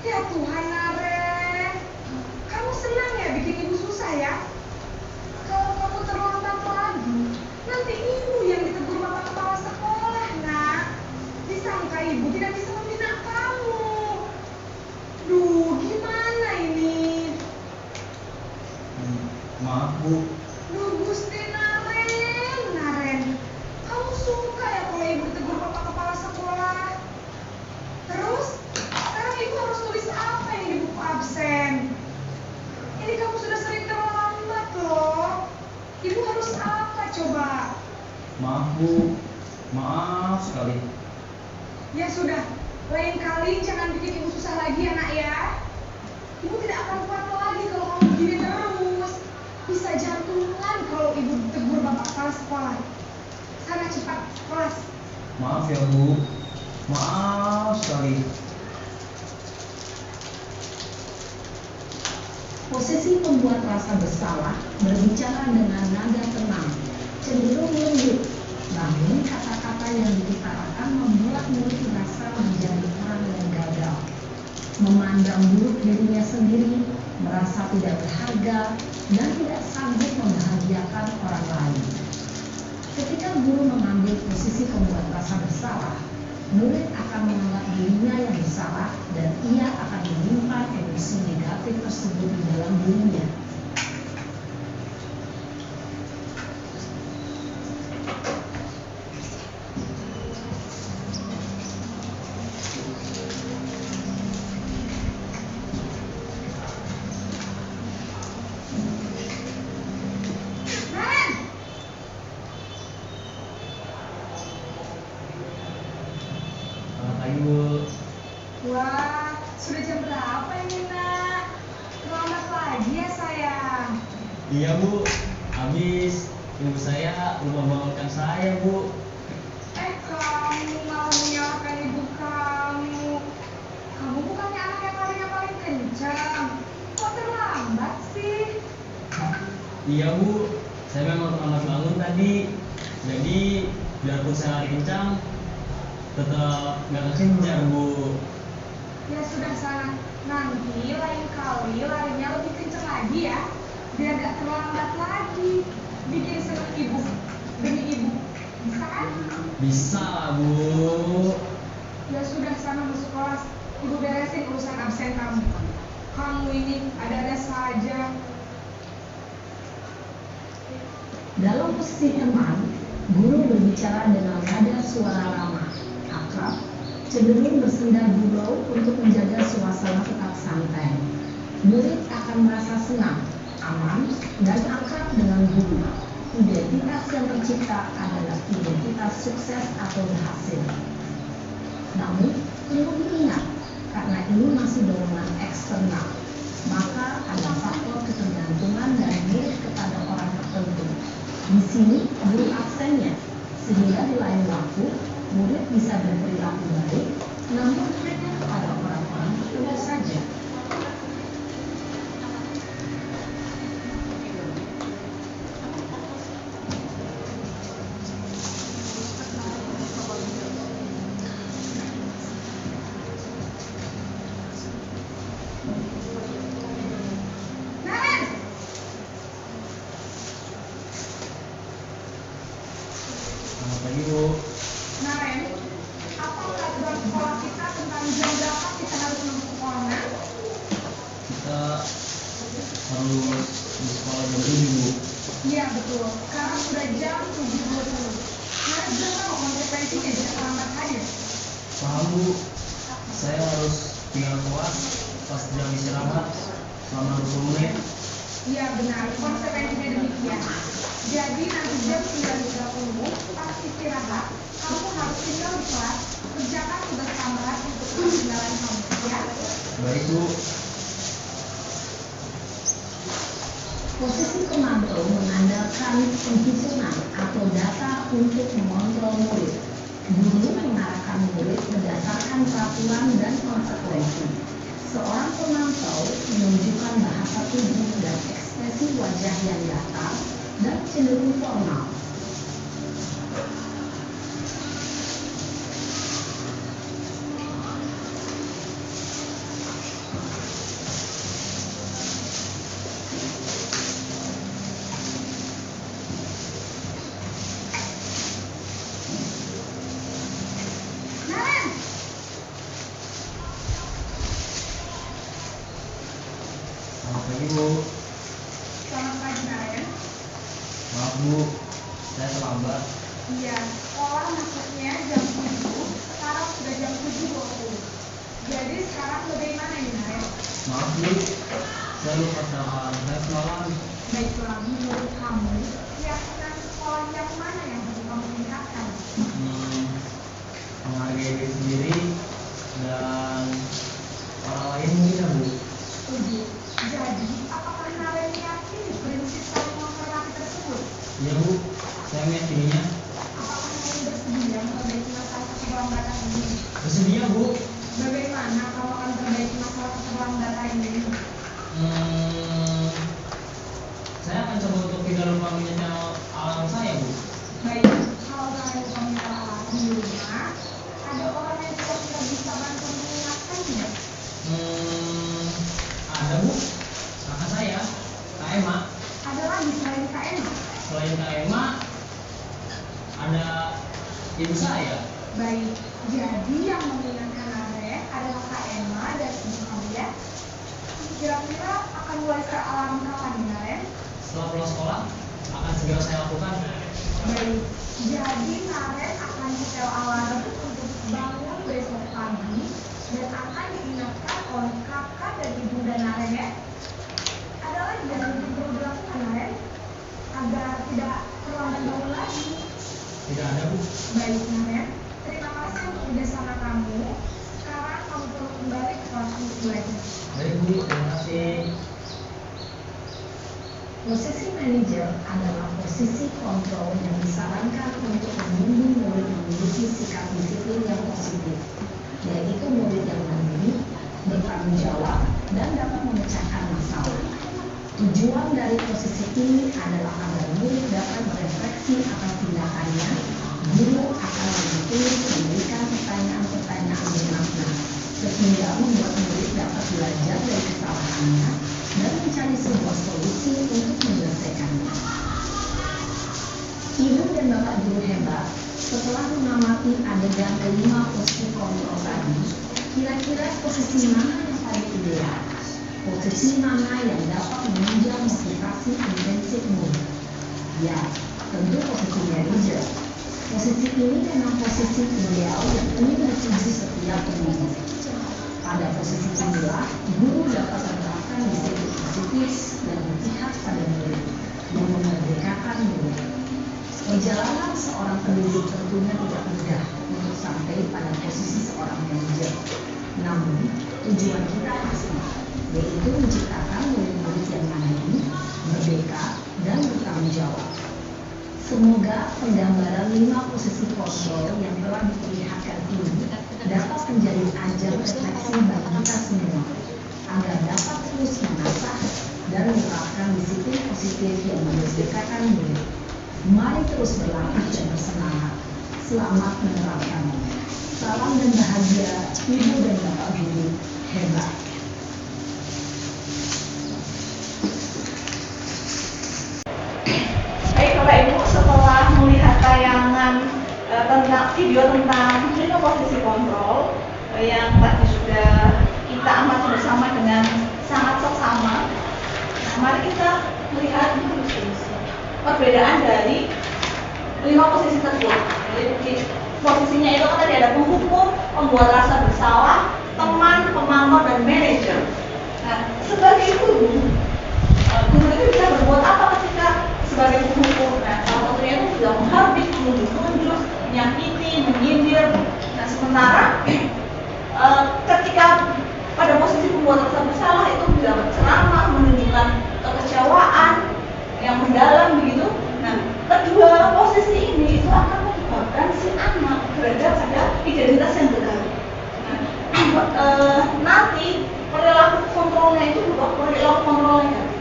Ya Tuhan, Naren, kamu senang ya bikin ibu susah ya? Kalau kamu terlambat lagi, nanti ibu yang ditegur bapak kepala sekolah, nak. Disangka ibu tidak bisa membina kamu. Duh, gimana ini? Maaf Bu. Duh, Gusti Naren, kamu suka ya kalau ibu ditegur bapak kepala sekolah? Terus, sekarang ibu harus tulis apa ini di buku absen? Ini kamu sudah sering terlambat loh. Ibu harus apa coba? Maaf Bu. Maaf sekali. Ya sudah, lain kali jangan bikin ibu susah lagi ya nak ya. Ibu tidak akan kuat lagi kalau kamu begini terus. bisa jantungan kalau ibu tegur bapak kepala sekolah. Sana cepat kelas. Maaf ya Bu, maaf sekali. Posisi pembuat rasa bersalah berbicara dengan nada tenang, cenderung lembut. Namun kata-kata yang diutarakan membuat murid merasa menjadi orang yang gagal, memandang buruk dirinya sendiri, merasa tidak berharga, dan tidak sanggup membahagiakan orang lain. Ketika guru mengambil posisi pembuat rasa bersalah, murid akan menganggap dirinya yang bersalah dan ia akan menyimpan emosi negatif tersebut di dalam dirinya. Selamat pagi Bu. Wah, sudah jam berapa ini nak? Selamat pagi ya sayang. Iya Bu, habis ibu saya lupa bangunkan saya Bu. Kamu malah menyalahkan ibu kamu. Kamu bukannya anak yang paling kencang. Kok terlambat sih? Iya Bu, saya memang terlambat bangun tadi. Jadi biarpun saya lari kencang, tetap nggak kekejar Bu. Ya sudah sana. Nanti lain kali larinya lebih kencang lagi ya. Biar gak terlambat lagi. Bikin seneng ibu. Demi ibu. Bisa kan? Bisa lah Bu. Ya sudah sana masuk kelas. Ibu beresin urusan absen kamu. Kamu ini ada-ada saja. Dalam posisi teman, guru berbicara dengan nada suara ramah, akrab, cenderung bersenda gurau untuk menjaga suasana tetap santai. Murid akan merasa senang, aman, dan akrab dengan guru. Identitas yang tercipta adalah identitas sukses atau berhasil. Namun, perlu diingat, karena ini masih dorongan eksternal, maka ada faktor ketergantungan dan mirip kepada orang tertentu. Di sini, guru absennya, sehingga di lain waktu, murid bisa berperilaku baik, namun hanya kepada orang-orang tertentu saja. Selamat pagi Bu. Naren, apa peraturan sekolah kita tentang jam berapa kita harus masuk sekolah? Kita harus di sekolah jam 7 Bu. Iya betul, sekarang sudah jam 7.20. Harus berapa konsekuensinya jika terlambat hadir? Paham Bu, saya harus tinggal kelas pas jam istirahat selama 20 menit. Iya benar, konsekuensinya demikian. Jadi nanti jam 9.30 pas istirahat, kamu harus tinggal di kelas, kerjakan tugas tambahan untuk ketinggalan kamu, ya? Baik Bu. Posisi komando mengandalkan penghitungan atau data untuk mengontrol murid. Guru mengarahkan murid berdasarkan peraturan dan konsekuensi. Seorang pemantau menunjukkan bahasa tubuh dan ekspresi wajah yang datar dan cenderung formal. Naren! Selamat pagi Bu. Selamat pagi Naren. Maaf Bu, saya terlambat. Iya, sekolah masuknya jam 7, sekarang sudah jam 7.20. Jadi sekarang bagaimana ini Naren? Maaf Bu, saya lupa dengan saya semalam. Baiklah, menurut kamu, keyakinan sekolah yang mana yang harus kamu tingkatkan? Menghargai diri sendiri dan orang lain mungkin ya Bu. Setuju. Jadi, apakah Naren yakin prinsip saling menghormati tersebut? Iya Bu, saya meyakininya. Apakah Naren bersedia memperbaiki masalah keseberangan data ini? Bersedia Bu. Bagaimana kalau akan memperbaiki masalah keseberangan data ini? Saya akan coba untuk tidak lupa menyetel alarm saya Bu. Baik, kalau Naren lupa menyala alarm di rumah, ada orang yang kira-kira bisa bantu mengingatkan tidak? Ada Bu, kakak saya, Kak Emma. Ada lagi selain Kak Emma? Selain Kak Emma, ada ibu saya. Baik, jadi yang mengingatkan Naren adalah Kak Emma dan ibu kamu ya. Kira-kira akan mulai ke alarm kapan nih Naren? Setelah pulang sekolah, akan segera saya lakukan. Baik, jadi Naren akan setel alarm untuk bangun besok pagi dan akan diingatkan oleh kakak dan ibu dan Naren ya. Ada lagi yang perlu dilakukan Naren agar tidak terlambat bangun lagi? Tidak ada Bu. Baik Naren, terima kasih untuk kerjasama kamu. Sekarang kamu perlu kembali ke kelas untuk belajar. Baik Bu, terima kasih. Posisi manajer adalah posisi kontrol yang disarankan untuk membimbing murid memiliki sikap disiplin yang positif, yaitu murid yang mandiri, bertanggung jawab, dan dapat memecahkan masalah. Tujuan dari posisi ini adalah agar murid dapat merefleksi akan tindakannya. Guru akan membantu memberikan pertanyaan-pertanyaan bermakna, sehingga membuat murid dapat belajar dari kesalahannya dan mencari sebuah solusi untuk menyelesaikannya. Ibu dan bapak guru hebat, setelah mengamati adegan kelima posisi kontrol tadi, kira-kira posisi mana yang paling ideal? Posisi mana yang dapat menunjang motivasi intensif murid? Ya, tentu posisi manajer. Posisi ini memang posisi ideal yang ingin dituju setiap pendidik. Pada posisi inilah, guru dapat menerapkan disiplin positif dan berpihak pada murid, dan memerdekakan murid. Perjalanan seorang pendidik tentunya tidak mudah untuk sampai pada posisi seorang manajer. Namun, tujuan kita pasti, yaitu menciptakan murid-murid yang mandiri, merdeka, dan bertanggung jawab. Semoga penggambaran 5 posisi kontrol yang telah diperlihatkan ini dapat menjadi ajang refleksi bagi kita semua, agar dapat terus mengasah dan menerapkan disiplin positif yang memerdekakan murid. Mari terus berlatih dan bersemangat. Selamat menerapkannya. Salam dan bahagia, Ibu dan Bapak Guru hebat. Baik Bapak Ibu, setelah melihat tayangan tentang video tentang 5 posisi kontrol yang tadi sudah kita amati bersama dengan sangat seksama, nah, mari kita melihat perbedaan dari 5 posisi tersebut. Jadi posisinya itu kan tadi ada penghukum, pembuat rasa bersalah, teman, pemantau, dan manajer. Nah, sebagai guru itu bisa berbuat apa ketika sebagai penghukum? Nah, salah satunya itu sudah menghardik, menunjuk, menyakiti, menyindir. Nah, sementara ketika pada posisi pembuat rasa bersalah itu bisa berceramah, menunjukkan kekecewaan yang mendalam begitu. Nah, kedua posisi ini itu akan menyebabkan si anak berada pada identitas yang berganti. Nah, nanti perilaku kontrolnya itu berubah perilaku kontrol negatif.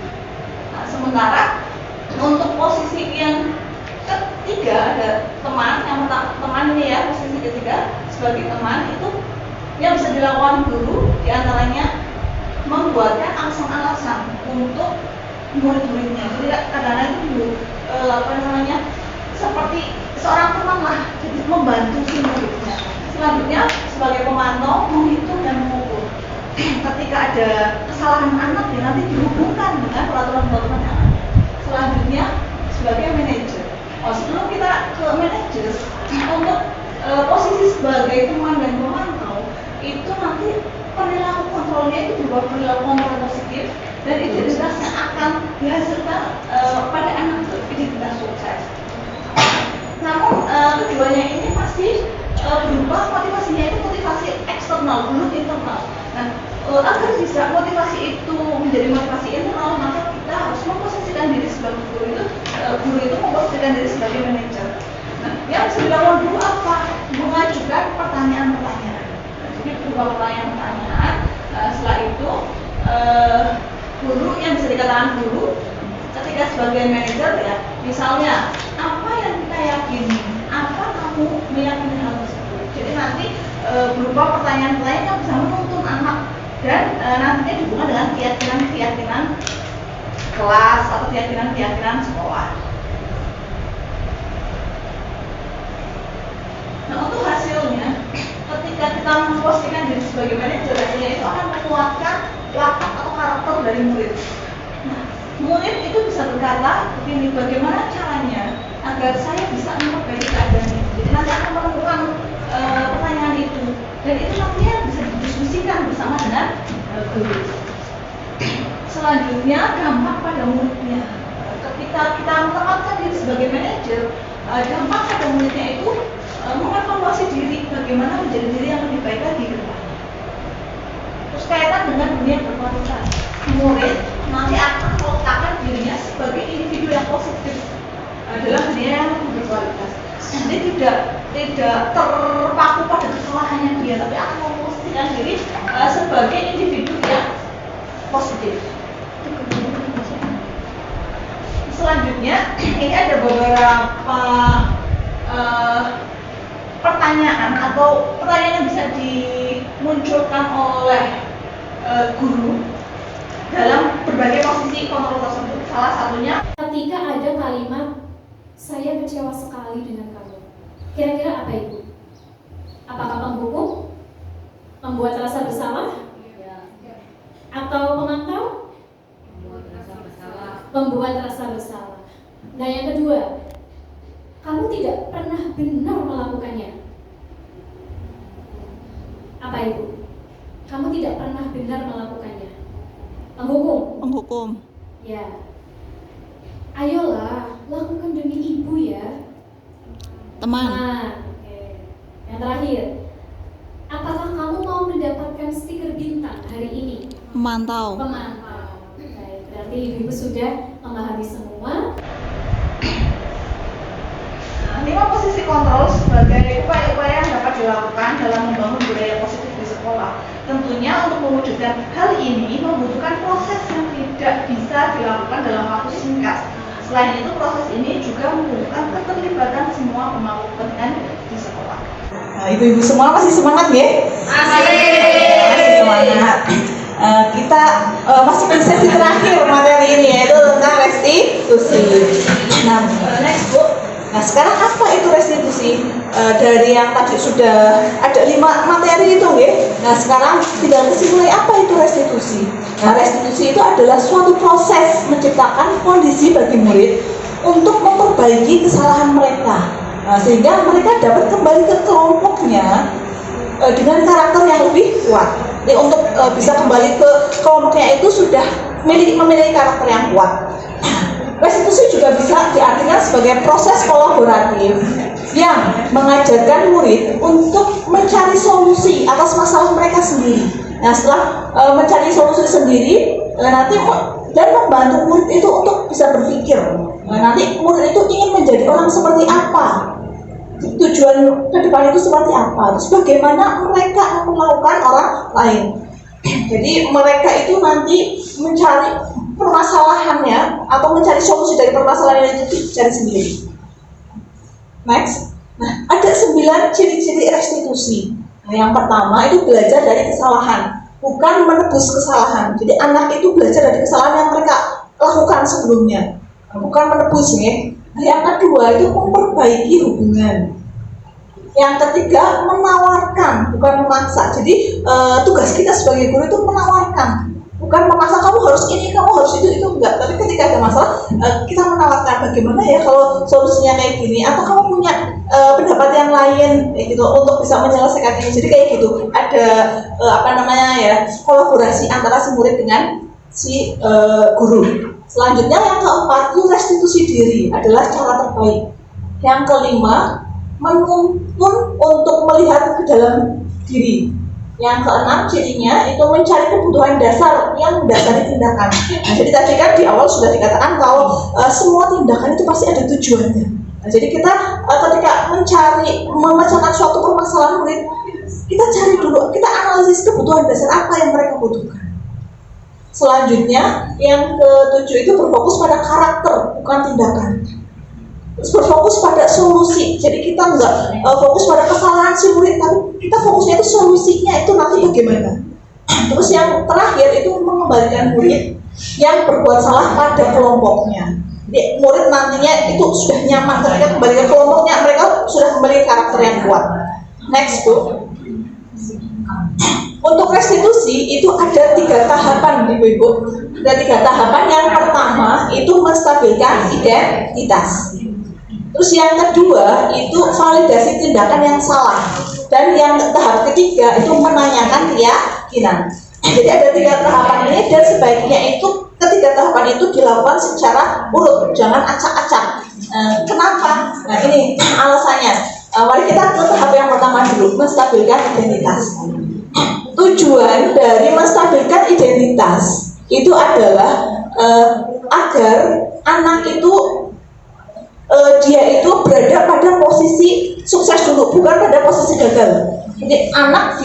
Nah, sementara untuk posisi yang ketiga ada teman, yang teman ini ya, posisi ketiga sebagai teman itu yang bisa dilakukan guru diantaranya membuatkan alasan-alasan untuk murid-muridnya. Jadi kadang-kadang itu seperti seorang teman lah, jadi membantu si muridnya. Selanjutnya sebagai pemantau menghitung dan mengukur. Ketika ada kesalahan anak ya nanti dihubungkan dengan peraturan-peraturan yang ada. Selanjutnya sebagai manajer. Sebelum kita ke manajer, untuk posisi sebagai teman dan pemantau itu nanti perilaku kontrolnya itu berupa perilaku kontrol positif dan identitasnya akan dihasilkan pada anak itu identitas sukses. Namun keduanya ini pasti berubah motivasinya itu motivasi eksternal. eksternal, belum internal. Nah, agar bisa motivasi itu menjadi motivasi internal, maka kita harus memposisikan diri sebagai guru itu memposisikan diri sebagai manajer. Nah, yang bisa dilakukan dulu apa? Mengajukan pertanyaan-pertanyaan. Nah, jadi berupa pertanyaan-pertanyaan. Setelah itu guru yang bisa dikatakan guru ketika sebagai manajer ya, misalnya apa yang kita yakini, apa kamu meyakini hal tersebut. Jadi nanti berupa pertanyaan-pertanyaan yang bisa menuntun anak dan nantinya dihubungkan dengan keyakinan-keyakinan kelas atau keyakinan-keyakinan sekolah. Nah, untuk hasilnya, ketika kita memposisikan diri sebagai manajer, hasilnya itu akan menguatkan watak atau karakter dari murid. Nah, murid itu bisa berkata begini, bagaimana caranya agar saya bisa memperbaiki keadaan ini. Jadi nanti akan menemukan pertanyaan itu, dan itu nantinya bisa didiskusikan bersama dengan guru. Selanjutnya, dampak pada muridnya. Ketika kita menempatkan diri sebagai manajer, dampak pada muridnya itu mengevaluasi diri, bagaimana menjadi diri yang lebih baik lagi ke depan. Terus kaitan dengan dunia berkualitas, murid nanti akan meletakkan dirinya sebagai individu yang positif adalah dunia yang lebih berkualitas. Jadi tidak terpaku pada kesalahannya dia, tapi akan memposisikan diri sebagai individu yang positif. Selanjutnya, ini ada beberapa pertanyaan yang bisa dimunculkan oleh guru dalam berbagai posisi kontrol tersebut. Salah satunya ketika ada kalimat saya kecewa sekali dengan kamu, kira-kira apa itu? Apakah penghukum? Membuat rasa bersalah? Atau pemantau? Membuat rasa bersalah. Nah, yang kedua, kamu tidak pernah benar melakukannya. Apa itu? Kamu tidak pernah benar melakukannya. Menghukum. Ya. Ayolah, lakukan demi ibu ya. Teman. Oke. Yang terakhir, apakah kamu mau mendapatkan stiker bintang hari ini? Memantau. Baik, berarti ibu sudah memahami semua. 5 posisi kontrol sebagai upaya-upaya yang dapat dilakukan dalam membangun budaya positif di sekolah. Tentunya untuk mewujudkan hal ini membutuhkan proses yang tidak bisa dilakukan dalam waktu singkat. Selain itu, proses ini juga membutuhkan keterlibatan semua pemangku kepentingan di sekolah. Nah, ibu-ibu semua masih semangat ya? Masih semangat. Kita masuk ke sesi terakhir materi ini, yaitu tentang restitusi. Nah, next Bu. Nah, sekarang apa itu restitusi? Dari yang tadi sudah ada 5 materi itu ya. Nah, sekarang tinggal kesimpulan apa itu restitusi. Nah, restitusi itu adalah suatu proses menciptakan kondisi bagi murid untuk memperbaiki kesalahan mereka. Nah, sehingga mereka dapat kembali ke kelompoknya dengan karakter yang lebih kuat. Jadi untuk bisa kembali ke kelompoknya itu sudah memiliki karakter yang kuat. Restitusi juga bisa diartikan sebagai proses kolaboratif yang mengajarkan murid untuk mencari solusi atas masalah mereka sendiri. Nah, setelah mencari solusi sendiri, nanti dan membantu murid itu untuk bisa berpikir. Nanti murid itu ingin menjadi orang seperti apa, tujuan ke depan itu seperti apa, terus bagaimana mereka memperlakukan orang lain. Jadi mereka itu nanti mencari permasalahannya atau mencari solusi dari permasalahan itu dicari sendiri. Next, nah ada 9 ciri-ciri restitusi. Nah, yang pertama itu belajar dari kesalahan, bukan menebus kesalahan. Jadi anak itu belajar dari kesalahan yang mereka lakukan sebelumnya, bukan menebusnya. Nah, yang kedua itu memperbaiki hubungan. Yang ketiga menawarkan, bukan memaksa. Jadi tugas kita sebagai guru itu menawarkan, bukan memaksa kamu harus ini, kamu harus itu enggak. Tapi ketika ada masalah, kita menawarkan bagaimana ya kalau solusinya kayak gini, atau kamu punya pendapat yang lain gitu untuk bisa menyelesaikan ini. Jadi kayak gitu, ada kolaborasi antara si murid dengan si guru. Selanjutnya yang keempat itu restitusi diri adalah cara terbaik. Yang kelima, menuntun untuk melihat ke dalam diri. Yang keenam cirinya itu mencari kebutuhan dasar yang mendasari tindakan. Nah, jadi tadi kan di awal sudah dikatakan kalau semua tindakan itu pasti ada tujuannya. Nah, jadi kita ketika memecahkan suatu permasalahan murid, kita cari dulu, kita analisis kebutuhan dasar apa yang mereka butuhkan. Selanjutnya yang ketujuh itu berfokus pada karakter, bukan tindakan. Terus berfokus pada solusi, jadi kita nggak fokus pada kesalahan si murid, tapi kita fokusnya itu solusinya itu nanti bagaimana. Terus yang terakhir itu mengembalikan murid yang berbuat salah pada kelompoknya. Jadi murid nantinya itu sudah nyaman ketika kembali ke kelompoknya, mereka sudah kembali ke karakter yang kuat. Next Bu. Untuk restitusi itu ada 3 tahapan Ibu-Ibu. Ada 3 tahapan. Yang pertama itu menstabilkan identitas. Terus yang kedua itu validasi tindakan yang salah. Dan yang tahap ketiga itu menanyakan keyakinan. Jadi ada 3 tahapan ini dan sebaiknya itu ketiga tahapan itu dilakukan secara urut, jangan acak-acak. Kenapa? Nah ini alasannya. Mari kita ke tahap yang pertama dulu, menstabilkan identitas. Tujuan dari menstabilkan identitas itu adalah agar anak itu dia itu berada pada posisi sukses dulu, bukan pada posisi gagal. Jadi anak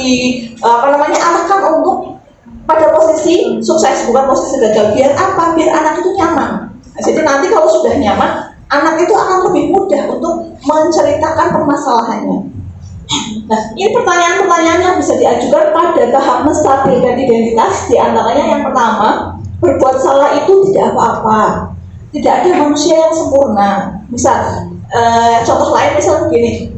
arahkan untuk pada posisi sukses, bukan posisi gagal. Biar apa? Biar anak itu nyaman. Nah, jadi nanti kalau sudah nyaman, anak itu akan lebih mudah untuk menceritakan permasalahannya. Nah, ini pertanyaan-pertanyaan yang bisa diajukan pada tahap menstabilkan identitas. Di antaranya yang pertama, berbuat salah itu tidak apa-apa. Tidak ada manusia yang sempurna. Misal, contoh lain misal begini,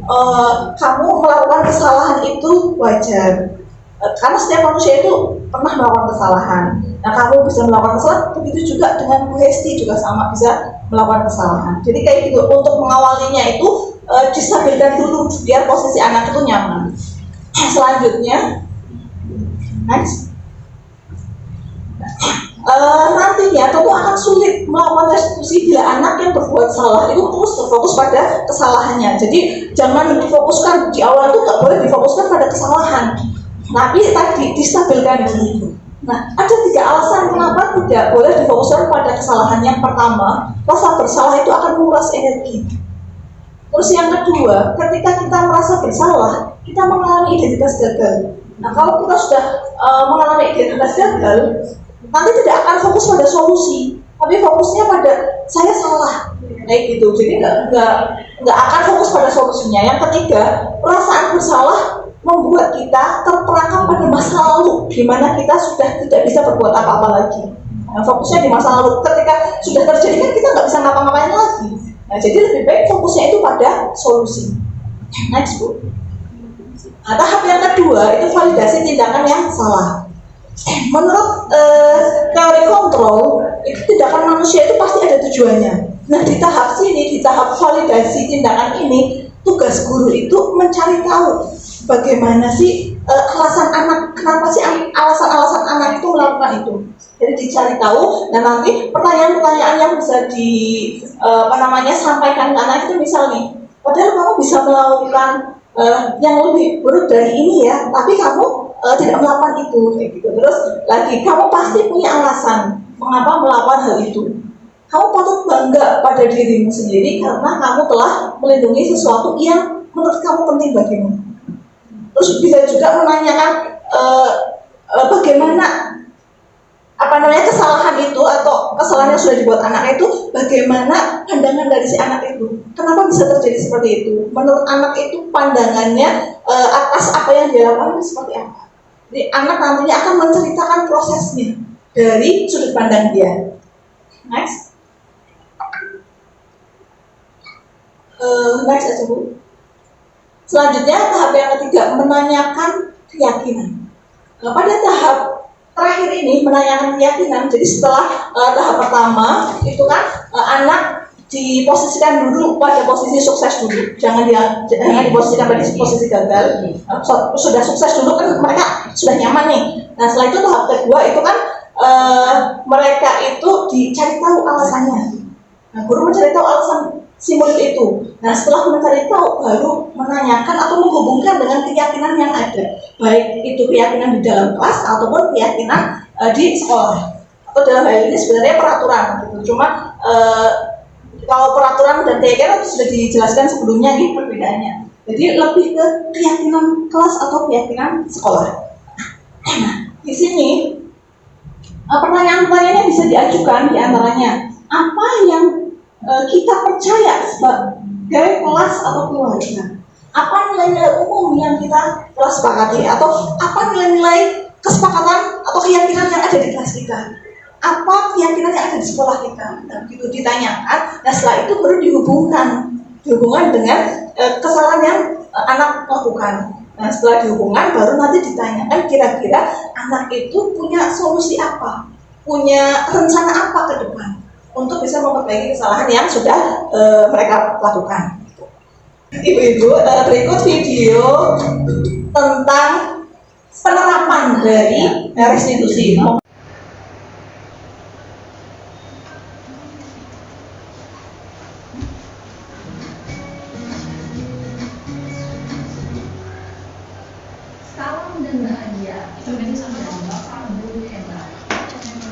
kamu melakukan kesalahan itu wajar. Karena setiap manusia itu pernah melakukan kesalahan. Nah, kamu bisa melakukan kesalahan, begitu juga dengan Bu Hesti juga sama bisa melakukan kesalahan. Jadi kayak gitu, untuk mengawalinya itu distabilkan dulu biar posisi anak itu nyaman. Selanjutnya, next. Nantinya tentu akan sulit melakukan restitusi bila anak yang berbuat salah itu terus berfokus pada kesalahannya. Jadi jangan difokuskan di awal itu, nggak boleh difokuskan pada kesalahan, tapi tadi distabilkan dulu. Nah, ada 3 alasan kenapa tidak boleh difokuskan pada kesalahan. Yang pertama, rasa bersalah itu akan menguras energi. Terus yang kedua, ketika kita merasa bersalah, kita mengalami identitas gagal. Nah, kalau kita sudah mengalami identitas gagal, nanti tidak akan fokus pada solusi, tapi fokusnya pada saya salah, kayak gitu. Jadi nggak akan fokus pada solusinya. Yang ketiga, perasaan bersalah membuat kita terperangkap pada masa lalu, di mana kita sudah tidak bisa berbuat apa-apa lagi. Nah, fokusnya di masa lalu. Ketika sudah terjadi kan kita nggak bisa ngapa-ngapain lagi. Nah, jadi lebih baik fokusnya itu pada solusi. Next Bu. Nah, tahap yang kedua itu validasi tindakan yang salah. Menurut teori kontrol, itu tindakan manusia itu pasti ada tujuannya. Nah, di tahap sini, di tahap validasi tindakan ini, tugas guru itu mencari tahu bagaimana sih alasan anak, kenapa sih alasan-alasan anak itu melakukan itu. Jadi dicari tahu, dan nanti pertanyaan-pertanyaan yang bisa sampaikan ke anak itu misalnya, padahal kamu bisa melakukan yang lebih buruk dari ini ya, tapi kamu tidak melakukan itu, kayak gitu. Terus lagi, kamu pasti punya alasan mengapa melakukan hal itu. Kamu patut bangga pada dirimu sendiri karena kamu telah melindungi sesuatu yang menurut kamu penting bagimu. Terus bisa juga menanyakan bagaimana kesalahan itu atau kesalahan yang sudah dibuat anak itu, bagaimana pandangan dari si anak itu, kenapa bisa terjadi seperti itu. Menurut anak itu pandangannya atas apa yang dia lakukan seperti apa. Jadi anak nantinya akan menceritakan prosesnya dari sudut pandang dia. Next. Next aja Bu. Selanjutnya tahap yang ketiga, menanyakan keyakinan. Nah, pada tahap terakhir ini menanyakan keyakinan. Jadi setelah tahap pertama itu kan anak diposisikan dulu pada posisi sukses dulu, jangan diposisikan pada posisi gagal. Sudah sukses dulu kan mereka sudah nyaman nih. Nah, setelah itu tahap kedua itu kan mereka itu dicari tahu alasannya. Nah, guru mencari tahu alasan si murid itu. Nah, setelah mencari tahu, baru menanyakan atau menghubungkan dengan keyakinan yang ada, baik itu keyakinan di dalam kelas ataupun keyakinan di sekolah. Atau dalam hal ini sebenarnya peraturan gitu. Cuma kalau peraturan dan keyakinan itu sudah dijelaskan sebelumnya nih perbedaannya. Jadi lebih ke keyakinan kelas atau keyakinan sekolah. Nah, di sini pertanyaan-pertanyaan yang bisa diajukan diantaranya, apa yang kita percaya sebagai kelas atau keluarga? Apa nilai-nilai umum yang kita telah sepakati? Atau apa nilai-nilai kesepakatan atau keyakinan yang ada di kelas kita? Apa keyakinan yang ada di sekolah kita? Dan begitu ditanyakan, nah setelah itu baru dihubungkan dengan kesalahan yang anak lakukan. Nah, setelah dihubungkan baru nanti ditanyakan kira-kira anak itu punya solusi apa, punya rencana apa ke depan untuk bisa memperbaiki kesalahan yang sudah mereka lakukan. Ibu-ibu, berikut video tentang penerapan dari restitusi. Salam dan bahagia, ibu dan bapak guru hebat.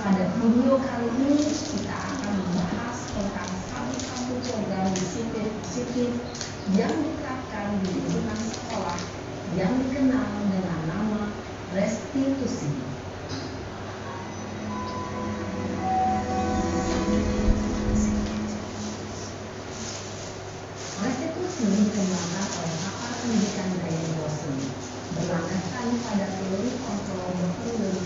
Pada video kali ini kita akan membahas tentang satu program disiplin yang diterapkan di lingkungan sekolah yang dikenal dengan nama restitusi. Restitusi dikembangkan oleh pakar pendidikan Brian Wilson, berlandaskan pada teori kontrol berpengaruh.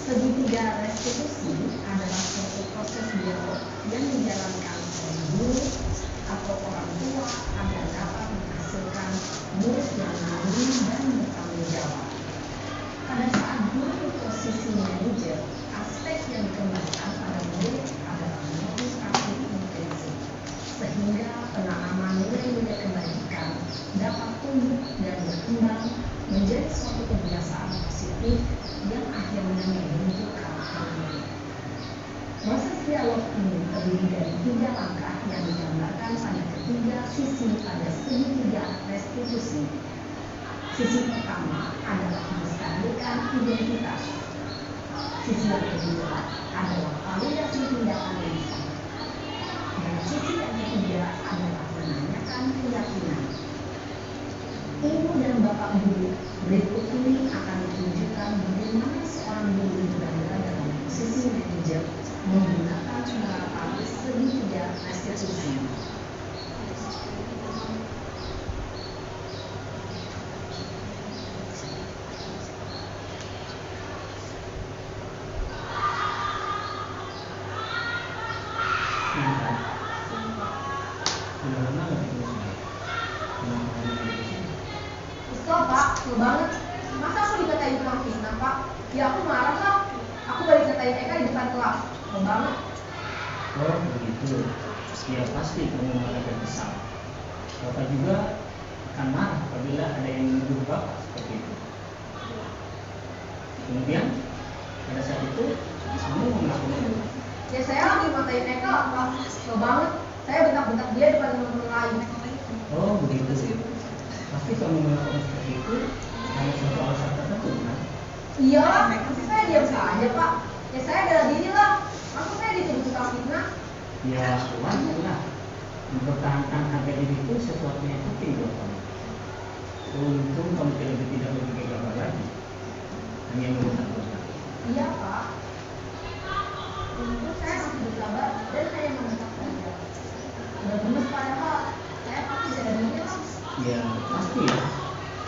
Segitiga restitusi adalah suatu proses dialog yang dijalankan oleh guru atau orang tua agar dapat menghasilkan murid yang mandiri dan bertanggung jawab. Pada saat guru posisi manajer, aspek yang dikembangkan pada murid adalah mengedukasi intensif, sehingga penanaman nilai-nilai kebaikan dapat tumbuh dan berkembang menjadi suatu kebiasaan positif yang akhirnya membentuk karakter murid. Proses dialog ini terdiri dari 3 langkah yang digambarkan pada ketiga sisi pada segitiga restitusi. Sisi pertama adalah menstabilkan identitas. Sisi yang kedua adalah validasi tindakan yang salah. Dan sisi yang ketiga adalah menanyakan keyakinan. Ibu dan bapak guru, berikut ini akan menunjukkan bagaimana seorang guru berada dalam posisi manajer menggunakan penerapan segitiga restitusi. Kesel pak, kesel banget. Masa aku dikatain tukang fitnah pak? Ya aku marah lah. Aku balik dikatain Eka di depan kelas. Kesel banget. Oh begitu. Ya pasti kamu marah dan kesal. Bapak juga akan marah apabila ada yang menuduh bapak seperti itu. Kemudian pada saat itu kamu melakukan apa? Ya saya lagi matain Eka pak. Kesel banget. Saya bentak-bentak dia depan teman-teman lain. Oh begitu. Pasti kamu melakukan seperti itu karena suatu alasan tertentu, kan? Iya, saya diam saja pak. Ya saya bela diri lah. Masa saya dituduh tukang fitnah? Ya wajar lah. Mempertahankan harga diri itu sesuatu yang penting buat kamu. Untung kamu tidak lebih gegabah lagi, hanya membentak-bentak. Iya pak. Untung saya masih bersabar dan hanya membentak saja. Udah gemes padahal saya pasti bela diri lah. Ya pasti ya.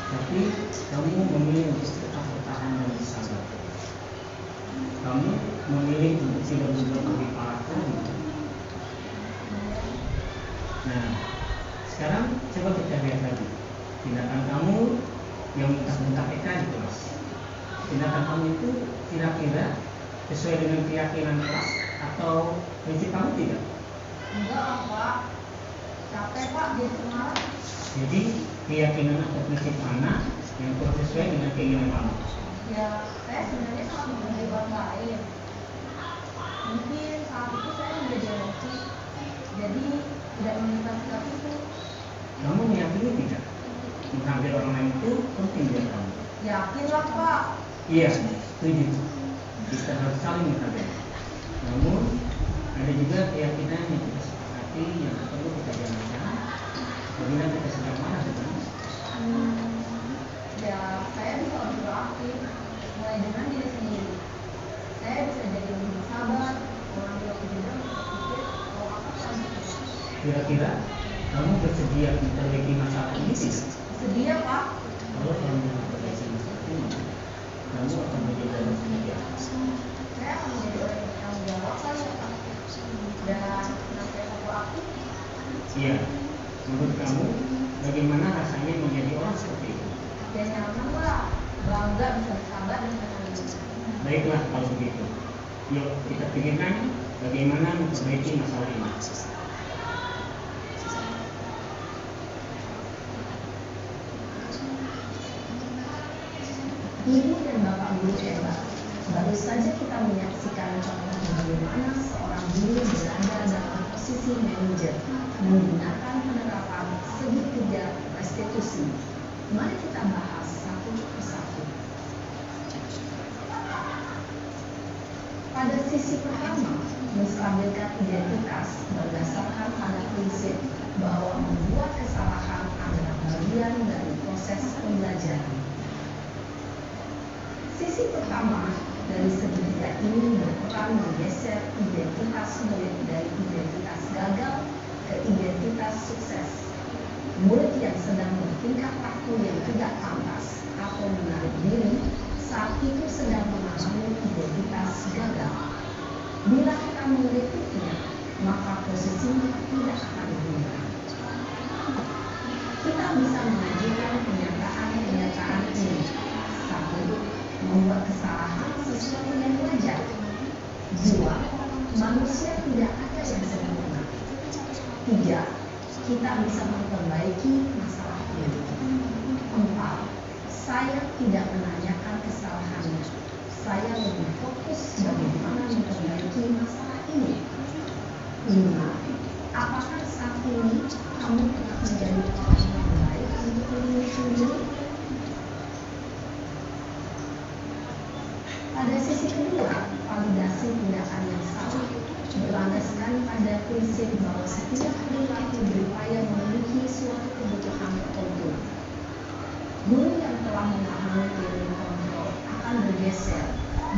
Tapi kamu memilih untuk tetap bertahan dan bersabar. Kamu memilih untuk tidak berbuat lebih parah lagi. Nah, sekarang coba kita lihat lagi tindakan kamu yang bentak-bentak Eka di kelas. Tindakan kamu itu kira-kira sesuai dengan keyakinan kelas atau prinsip kamu tidak? Enggak lah pak. Capek pak jadi semangat. Jadi keyakinan atau prinsip mana yang kurang sesuai dengan keinginan kamu? Ya saya sebenarnya sangat menghargai orang lain. Mungkin saat itu saya menjadi emosi Jadi tidak menentukan sikap itu. Kamu meyakini tidak? Menghargai orang lain itu penting buat kamu. Yakinlah Pak. Iya, setuju. Kita harus saling menghargai. Namun ada juga keyakinan yang kita sepakati yang perlu kita jalankan apabila kita sedang marah, bukan? Ya, saya bisa lebih proaktif mulai dengan diri sendiri. Saya bisa jadi lebih sabar, mengambil kebijakan berpikir kalau apa saja. Kira-kira kamu bersedia memperbaiki masalah ini tidak? Sedia Pak. Kalau kamu memperbaiki masalah ini, kamu akan menjadi orang seperti apa? Saya akan menjadi orang yang bertanggung jawab kali ya Pak. Dan senantiasa proaktif. Iya. Menurut kamu, bagaimana rasanya menjadi orang seperti itu? Ya nyaman Pak. Bangga bisa bersabar dan tenang. Baiklah kalau begitu. Yuk kita pikirkan bagaimana memperbaiki masalah ini. Ibu dan Bapak guru hebat. Baru saja kita menyaksikan contoh bagaimana seorang guru berada dalam posisi manajer menggunakan penerapan segitiga restitusi. Mari kita bahas satu persatu. Pada sisi pertama, menstabilkan identitas berdasarkan pada prinsip bahwa membuat kesalahan adalah bagian dari proses pembelajaran. Sisi pertama dari segitiga ini berperan menggeser identitas murid dari identitas gagal ke identitas sukses. Murid yang sedang bertingkah laku yang tidak pantas atau menarik diri saat itu sedang mengalami identitas gagal. Bila kita mengkritiknya, maka posisinya tidak akan berubah. Kita bisa mengajukan pernyataan ini. 1. Membuat kesalahan sesuatu yang wajar. 2. Manusia tidak ada yang sempurna. 3. Kita bisa memperbaiki masalah ini. 4. Saya tidak menanyakan kesalahannya. Saya lebih fokus bagaimana memperbaiki masalah ini. 5. Apakah saat ini kamu telah menjadi orang yang baik untuk diri sendiri? Pada sisi kedua, validasi tindakan yang salah berlandaskan pada prinsip bahwa setiap perilaku berupaya memenuhi suatu kebutuhan tertentu. Guru yang telah memahami teori kontrol akan bergeser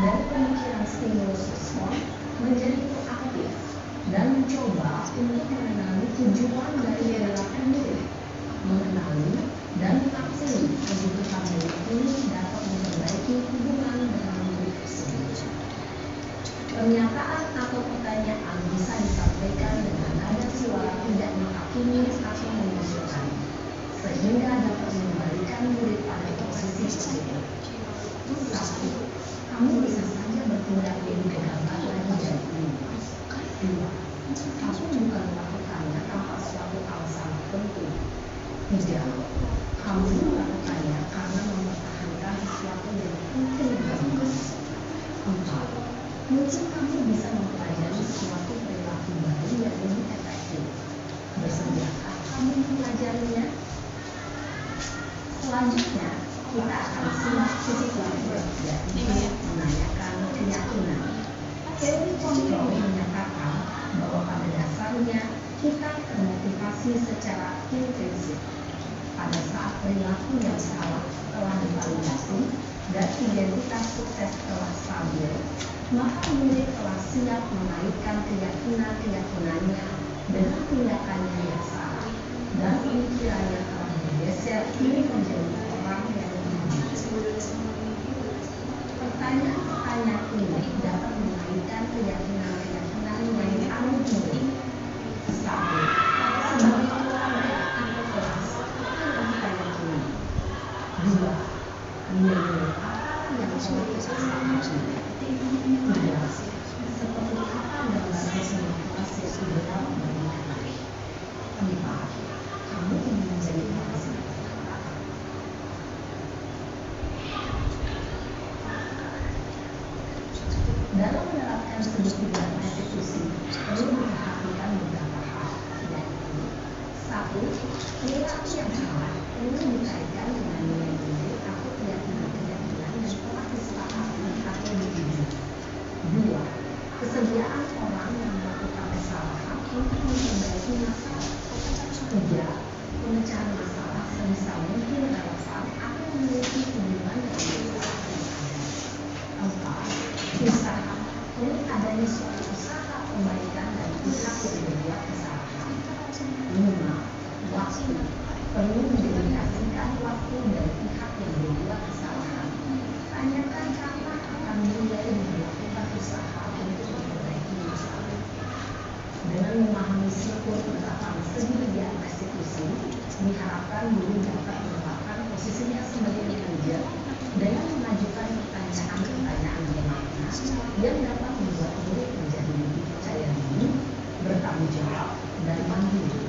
dari pemikiran stimulus respon menjadi proaktif dan mencoba untuk mengenali tujuan dari perilaku murid, mengenali dan menafsiri kebutuhan murid ini dapat memperbaiki hubungan dengan murid tersebut. Pernyataan atau pertanyaan bisa disampaikan dengan nada suara tidak menghakimi atau mengusulkan, sehingga dapat mengembalikan murid pada posisi tersebut. 1. Kamu bisa saja bertindak lebih gegabah lagi dari ini. 2. Kamu bukan melakukannya tanpa suatu alasan tertentu. 3. Kamu melakukannya karena mempertahankan sesuatu yang penting bagimu. 4. Mungkin kamu bisa mempelajari suatu perilaku baru yang lebih efektif. Bersediakah kamu mempelajarinya? Selanjutnya, kita akan simak sisi kedua, yaitu menanyakan keyakinan. Teori kontrol menyatakan bahwa pada dasarnya kita termotivasi secara intrinsik. Pada saat perilaku yang salah telah divalidasi dan identitas sukses telah stabil, maka murid telah siap mengaitkan keyakinannya dengan tindakannya yang salah dan pemikirannya telah bergeser ini menjadi orang yang lebih jujur. Pertanyaan-pertanyaan ini dapat mengaitkan keyakinan yang anu murid. 1. Sebagai keluarga atau kelas, apa yang kita yakini? 2. Nilai-nilai apa yang telah kita sepakati? 3. Seperti apa gambaran motivasi ideal bagi kita? 4. Kamu ingin menjadi orang seperti apa? Dalam menerapkan segitiga restitusi, perlu memperhatikan beberapa Satu, perilaku yang salah ini dikaitkan dengan nilai-nilai atau keyakinan-keyakinan yang telah disepakati atau diuji. Dua, kesediaan orang yang melakukan kesalahan untuk memperbaiki masalah. Tiga, pemecahan masalah sebisa mungkin relevan atau memiliki hubungan dengan masalah yang ada. Empat, usaha ini adanya suatu usaha perbaikan dari pihak yang berbuat kesalahan. Lima, waktu perlu didedikasikan waktu dari pihak yang berbuat kesalahan. Tanyakan kapan akan mulai dilakukan usaha untuk memperbaiki masalah. Dengan memahami struktur penerapan segitiga restitusi, diharapkan guru dapat menetapkan posisinya sebagai manajer dengan mengajukan pertanyaan-pertanyaan bermakna yang dapat membuat murid menjadi lebih percaya diri, bertanggung jawab, dan mandiri.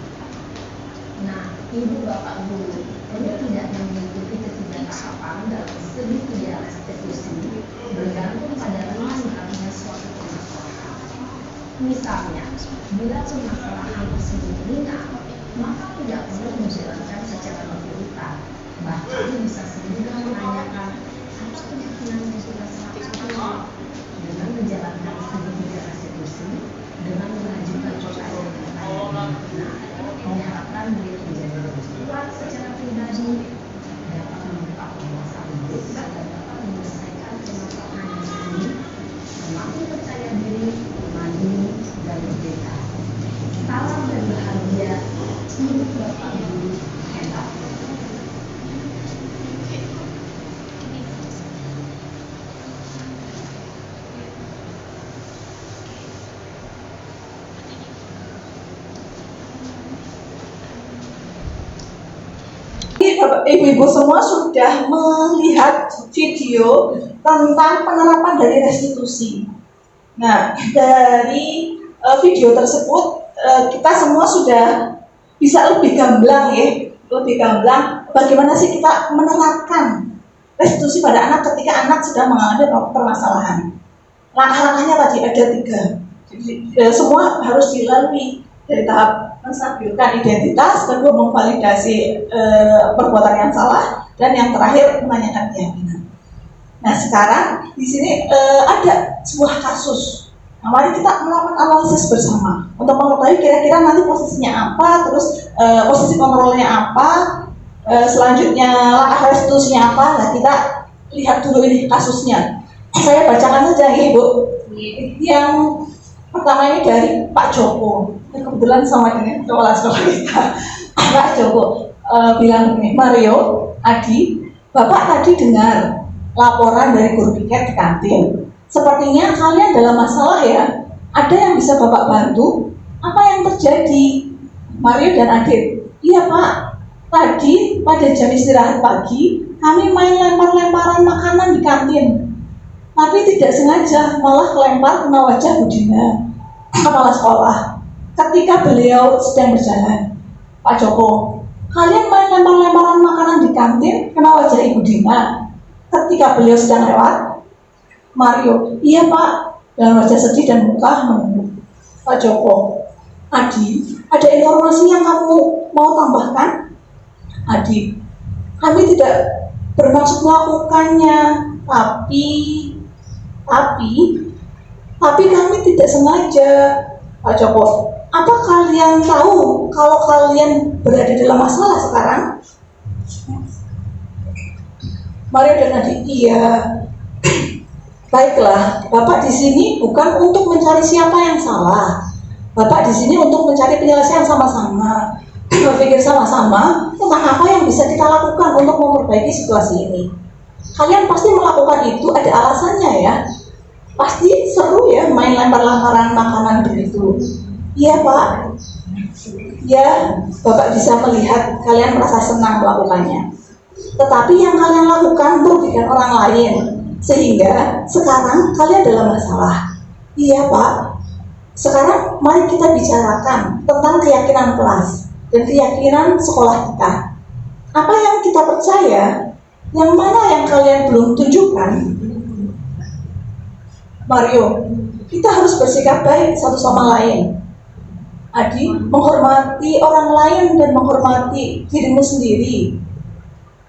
Nah, ibu bapak guru ini tidak mengikuti ketiga tahapan dalam segitiga restitusi bergantung pada ringan-ringannya suatu permasalahan. Misalnya, bila permasalahan tersebut ringan, maka tidak perlu menjalankan secara berurutan. Bahkan bisa segera menanyakan apa keyakinan yang kita sepakati. Dengan menjalankan segitiga restitusi, dengan mengajukan pertanyaan-pertanyaan diharapkan murid menjadi lebih kuat secara pribadi, dapat membuka wawasan hidup dan dapat menyelesaikan permasalahan sendiri, semakin percaya diri, mandiri, dan merdeka. Salam dan bahagia, ibu bapak guru hebat. Bapak Ibu semua sudah melihat video tentang penerapan dari restitusi. Nah, dari video tersebut kita semua sudah bisa lebih gamblang bagaimana sih kita menerapkan restitusi pada anak ketika anak sedang mengalami permasalahan. Langkah-langkahnya tadi ada 3. Jadi semua harus dilalui dari tahap menstabilkan identitas, kedua memvalidasi perbuatan yang salah, dan yang terakhir menanyakan keyakinan. Nah, sekarang di sini ada sebuah kasus. Nah, mari kita melakukan analisis bersama untuk mengetahui kira-kira nanti posisinya apa, terus posisi kontrolnya apa, selanjutnya langkah restitusinya apa. Nah, kita lihat dulu ini kasusnya. Saya bacakan saja ya, Ibu. Yang pertama ini dari Pak Joko. Kebetulan sama dengan kepala sekolah kita. Pak Joko bilang begini, Mario, Adi, Bapak tadi dengar laporan dari guru piket di kantin. Sepertinya kalian dalam masalah ya. Ada yang bisa Bapak bantu? Apa yang terjadi? Mario dan Adit, iya Pak. Tadi pada jam istirahat pagi, kami main lempar-lemparan makanan di kantin. Tapi tidak sengaja malah kelempar kena wajah Bu Dina, kepala sekolah, ketika beliau sedang berjalan. Pak Joko, kalian main lempar-lemparan makanan di kantin kena wajah Ibu Dina ketika beliau sedang lewat? Mario, iya Pak, dengan wajah sedih dan muka menunduk. Pak Joko, Adi, ada informasi yang kamu mau tambahkan? Adi, kami tidak bermaksud melakukannya, tapi kami tidak sengaja. Pak Joko, apa kalian tahu kalau kalian berada dalam masalah sekarang? Mario dan Adi, iya. Baiklah, Bapak di sini bukan untuk mencari siapa yang salah. Bapak di sini untuk mencari penyelesaian sama-sama, berpikir sama-sama tentang apa yang bisa kita lakukan untuk memperbaiki situasi ini. Kalian pasti melakukan itu ada alasannya ya. Pasti seru ya main lempar-lemparan makanan begitu. Iya Pak. Ya, Bapak bisa melihat kalian merasa senang melakukannya. Tetapi yang kalian lakukan merugikan orang lain, sehingga sekarang kalian dalam masalah. Iya Pak. Sekarang mari kita bicarakan tentang keyakinan kelas dan keyakinan sekolah kita. Apa yang kita percaya, yang mana yang kalian belum tunjukkan? Mario, kita harus bersikap baik satu sama lain. Adi, menghormati orang lain dan menghormati dirimu sendiri.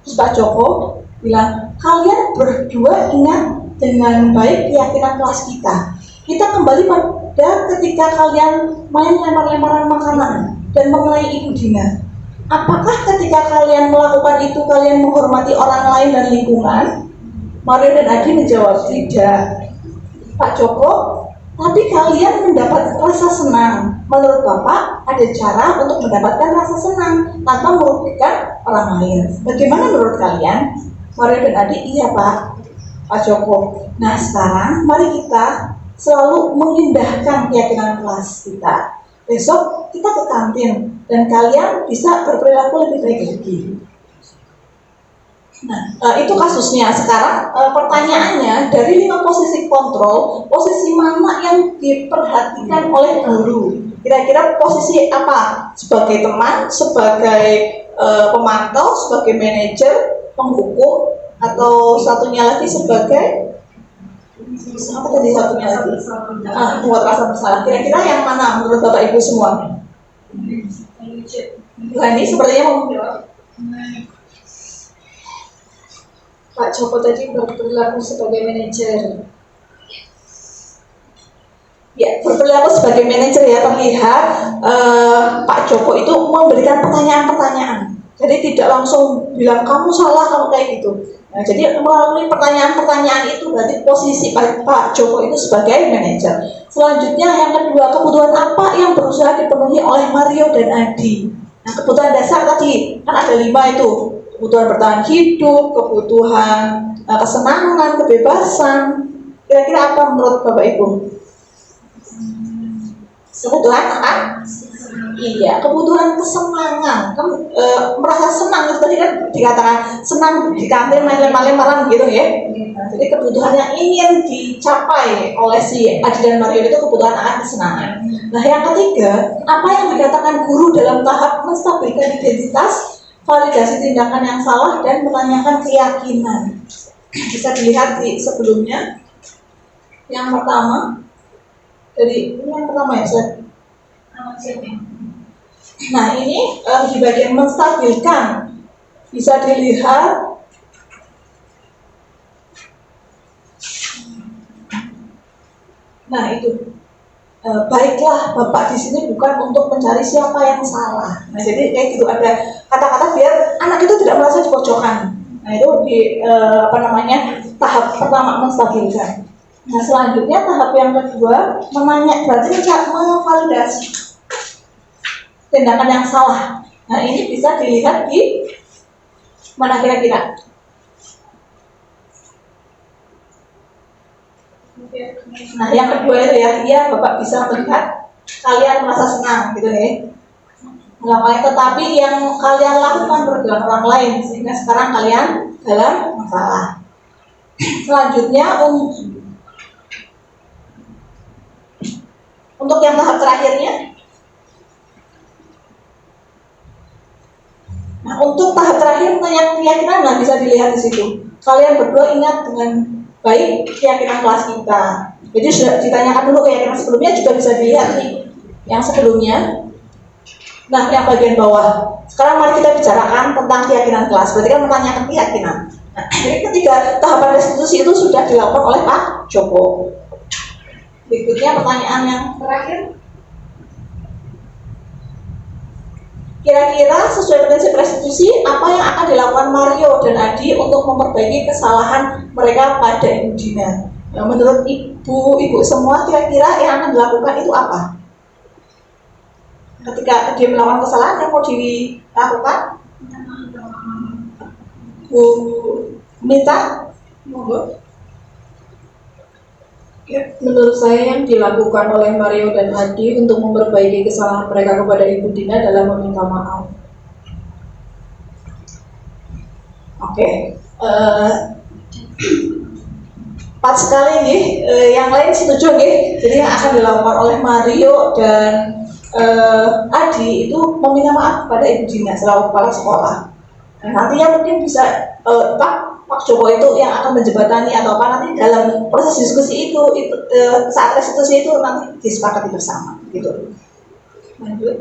Terus Pak Joko bilang, kalian berdua ingat dengan baik keyakinan kelas kita. Kita kembali pada ketika kalian main lempar-lemparan makanan dan mengenai Ibu Dina. Apakah ketika kalian melakukan itu kalian menghormati orang lain dan lingkungan? Mario dan Adi menjawab, tidak. Pak Joko, tapi kalian mendapat rasa senang. Menurut Bapak, ada cara untuk mendapatkan rasa senang tanpa merugikan orang lain. Bagaimana menurut kalian? Mario dan Adi, iya Pak. Pak Joko, nah sekarang mari kita selalu mengindahkan keyakinan kelas kita. Besok kita ke kantin dan kalian bisa berperilaku lebih baik lagi. Nah, itu kasusnya. Sekarang pertanyaannya, dari 5 posisi kontrol, posisi mana yang diperhatikan oleh guru? Kira-kira posisi apa? Sebagai teman, sebagai pemantau, sebagai manajer, penghukum, atau satunya lagi sebagai apa tadi satunya lagi? Membuat rasa bersalah. Kira-kira yang mana menurut Bapak Ibu semua? Ini sepertinya mau menjawab. Pak Joko tadi berperilaku sebagai manajer. Ya, berperilaku sebagai manajer ya, terlihat Pak Joko itu memberikan pertanyaan-pertanyaan. Jadi tidak langsung bilang kamu salah, kamu kayak gitu. Nah, jadi melalui pertanyaan-pertanyaan itu berarti posisi Pak Joko itu sebagai manajer. Selanjutnya yang kedua, kebutuhan apa yang berusaha dipenuhi oleh Mario dan Adi? Nah, kebutuhan dasar tadi kan ada 5 itu. Kebutuhan bertahan hidup, kebutuhan kesenangan, kebebasan. Kira-kira apa menurut Bapak Ibu? Kebutuhan apa? Iya, kebutuhan kesenangan. Kan merasa senang itu tadi kan dikatakan senang di kantin main-main gitu ya. Jadi kebutuhan yang ingin dicapai oleh si Adi dan Mario itu kebutuhan akan kesenangan. Nah, yang ketiga, apa yang dikatakan guru dalam tahap menstabilkan identitas, validasi tindakan yang salah, dan menanyakan keyakinan. Bisa dilihat di sebelumnya. Yang pertama, dari ini yang pertama ya, nah ini di bagian menstabilkan bisa dilihat nah itu baiklah Bapak di sini bukan untuk mencari siapa yang salah. Nah jadi kayak gitu, ada kata-kata biar anak itu tidak merasa dipojokkan. Nah itu di tahap pertama menstabilkan. Nah selanjutnya tahap yang kedua menanya, berarti memvalidasi tindakan yang salah. Nah ini bisa dilihat di mana kira-kira? Nah yang kedua itu ya, iya Bapak bisa melihat kalian merasa senang gitu ya. Tetapi yang kalian lakukan merugikan orang lain sehingga sekarang kalian dalam masalah. Selanjutnya untuk yang tahap terakhirnya. Nah, untuk tahap terakhir menanyakan keyakinan, nah bisa dilihat di situ. Kalian berdua ingat dengan baik keyakinan kelas kita. Jadi sudah ditanyakan dulu keyakinan sebelumnya, juga bisa dilihat nih yang sebelumnya. Nah, yang bagian bawah. Sekarang mari kita bicarakan tentang keyakinan kelas. Berarti kan menanyakan keyakinan. Nah, jadi ketika tahapan restitusi itu sudah dilakukan oleh Pak Joko. Berikutnya pertanyaan yang terakhir. Kira-kira sesuai prinsip restitusi, apa yang akan dilakukan Mario dan Adi untuk memperbaiki kesalahan mereka pada Ibu Dina? Nah, menurut ibu semua, kira-kira yang akan dilakukan itu apa? Ketika dia melakukan kesalahan, yang mau dilakukan? Bu Mita? Monggo. Menurut saya yang dilakukan oleh Mario dan Adi untuk memperbaiki kesalahan mereka kepada Ibu Dina adalah meminta maaf. Oke. Pas sekali nih, yang lain setuju nih. Jadi yang akan dilakukan oleh Mario dan Adi itu meminta maaf kepada Ibu Dina selaku kepala sekolah. Nah, nantinya mungkin bisa Pak Joko itu yang akan menjembatani atau apa nanti dalam proses diskusi itu saat restitusi itu nanti disepakati bersama gitu. Lanjut.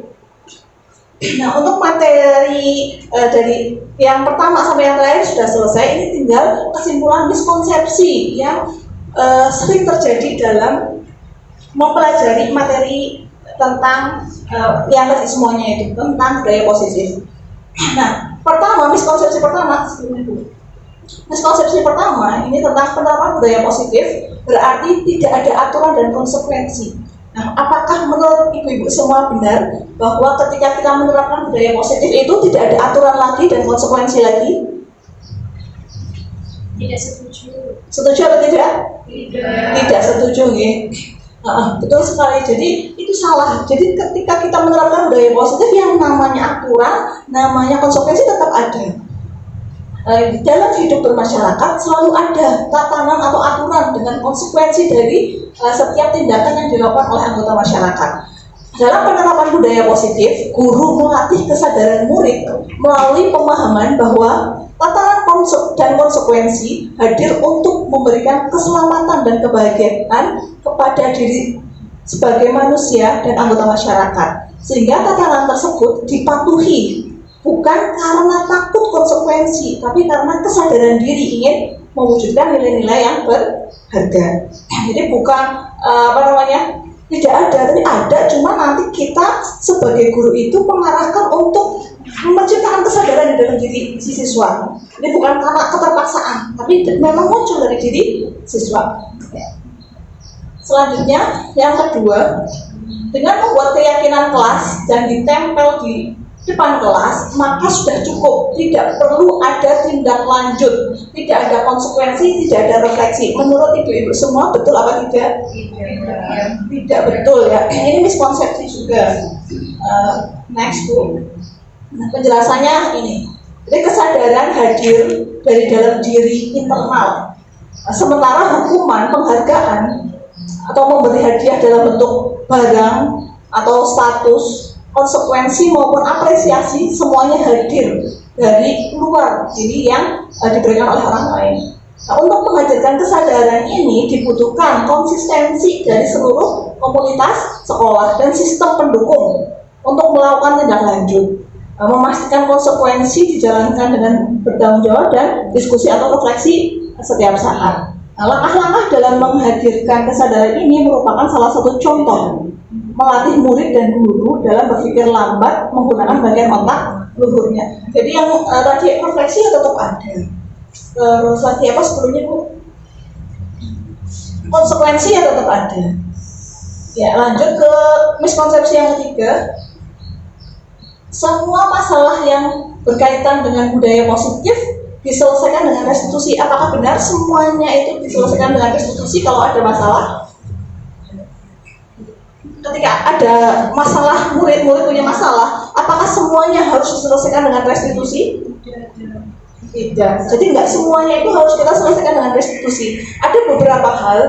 Nah, untuk materi dari yang pertama sampai yang terakhir sudah selesai. Ini tinggal kesimpulan miskonsepsi yang sering terjadi dalam mempelajari materi tentang yang tadi semuanya itu tentang budaya positif. Nah, pertama miskonsepsi pertama ini tentang penerapan budaya positif berarti tidak ada aturan dan konsekuensi. Nah, apakah menurut ibu-ibu semua benar bahwa ketika kita menerapkan budaya positif itu tidak ada aturan lagi dan konsekuensi lagi? Tidak setuju. Setuju atau tidak? Tidak. Tidak setuju, ya. Betul sekali. Jadi itu salah. Jadi ketika kita menerapkan budaya positif yang namanya aturan, namanya konsekuensi tetap ada. Dalam hidup bermasyarakat selalu ada tatanan atau aturan dengan konsekuensi dari setiap tindakan yang dilakukan oleh anggota masyarakat. Dalam penerapan budaya positif, guru melatih kesadaran murid melalui pemahaman bahwa tatanan dan konsekuensi hadir untuk memberikan keselamatan dan kebahagiaan kepada diri sebagai manusia dan anggota masyarakat. Sehingga tatanan tersebut dipatuhi bukan karena takut konsekuensi, tapi karena kesadaran diri ingin mewujudkan nilai-nilai yang berharga. Jadi bukan tidak ada, tapi ada, cuma nanti kita sebagai guru itu mengarahkan untuk menciptakan kesadaran di dalam diri si siswa. Ini bukan karena keterpaksaan, tapi memang muncul dari diri siswa. Selanjutnya, yang kedua, dengan membuat keyakinan kelas dan ditempel di depan kelas, maka sudah cukup, tidak perlu ada tindak lanjut, tidak ada konsekuensi, tidak ada refleksi. Menurut ibu-ibu semua betul apa tidak? Tidak betul, ya. Ini miskonsepsi juga. Next, Bu. Nah, penjelasannya ini. Jadi kesadaran hadir dari dalam diri internal. Sementara hukuman, penghargaan atau memberi hadiah dalam bentuk barang atau status, konsekuensi maupun apresiasi semuanya hadir dari luar diri yang diberikan oleh orang lain. Nah, untuk menghadirkan kesadaran ini dibutuhkan konsistensi dari seluruh komunitas sekolah dan sistem pendukung untuk melakukan tindak lanjut, memastikan konsekuensi dijalankan dengan bertanggung jawab dan diskusi atau refleksi setiap saat. Nah, langkah-langkah dalam menghadirkan kesadaran ini merupakan salah satu contoh melatih murid dan guru dalam berpikir lambat menggunakan bagian otak luhurnya. Jadi yang tadi refleksi tetap ada. Terus lagi apa sebelumnya, Bu? Konsekuensi ya tetap ada. Ya, lanjut ke miskonsepsi yang ketiga. Semua masalah yang berkaitan dengan budaya positif diselesaikan dengan restitusi. Apakah benar semuanya itu diselesaikan dengan restitusi kalau ada masalah? Ketika ada masalah, murid-murid punya masalah, apakah semuanya harus diselesaikan dengan restitusi? Tidak. Jadi nggak semuanya itu harus kita selesaikan dengan restitusi. Ada beberapa hal,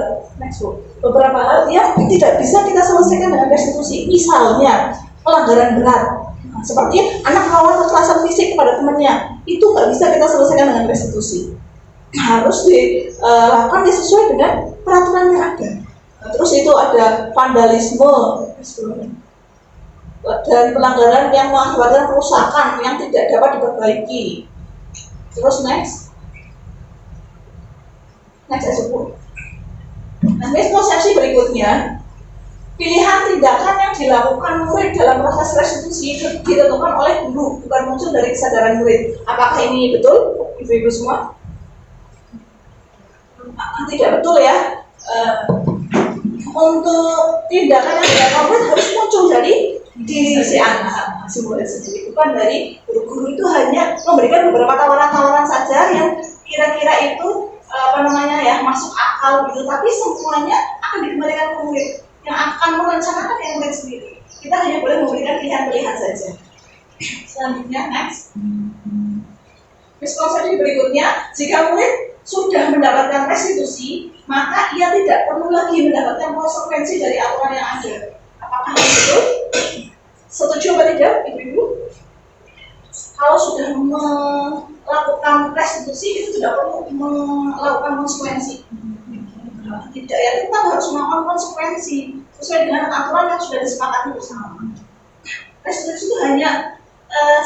beberapa hal yang tidak bisa kita selesaikan dengan restitusi. Misalnya pelanggaran berat, seperti anak melawan kekerasan fisik kepada temannya, itu nggak bisa kita selesaikan dengan restitusi. Harus dilakukan sesuai dengan peraturan yang ada. Terus itu ada vandalisme dan pelanggaran yang mengakibatkan kerusakan yang tidak dapat diperbaiki. Terus next aja, Bu. Nah, miskonsepsi berikutnya, pilihan tindakan yang dilakukan murid dalam proses restitusi ditentukan oleh guru, bukan muncul dari kesadaran murid. Apakah ini betul, ibu-ibu semua? Tidak betul, ya. Untuk tindakan yang dilakukan murid harus muncul dari diri si anak, si murid sendiri, bukan dari guru-guru. Itu hanya memberikan beberapa tawaran-tawaran saja yang kira-kira itu masuk akal gitu, tapi semuanya akan dikembalikan ke murid yang akan merencanakan yang murid sendiri. Kita hanya boleh memberikan pilihan-pilihan saja. Selanjutnya, next. Miskonsepsi berikutnya, jika murid sudah mendapatkan restitusi, maka ia tidak perlu lagi mendapatkan konsekuensi dari aturan yang ada. Apakah itu? Setuju atau tidak, ibu-ibu? Kalau sudah melakukan restitusi, itu tidak perlu melakukan konsekuensi. Tidak, ya, tetap harus melakukan konsekuensi sesuai dengan aturan yang sudah disepakati bersama. Restitusi itu hanya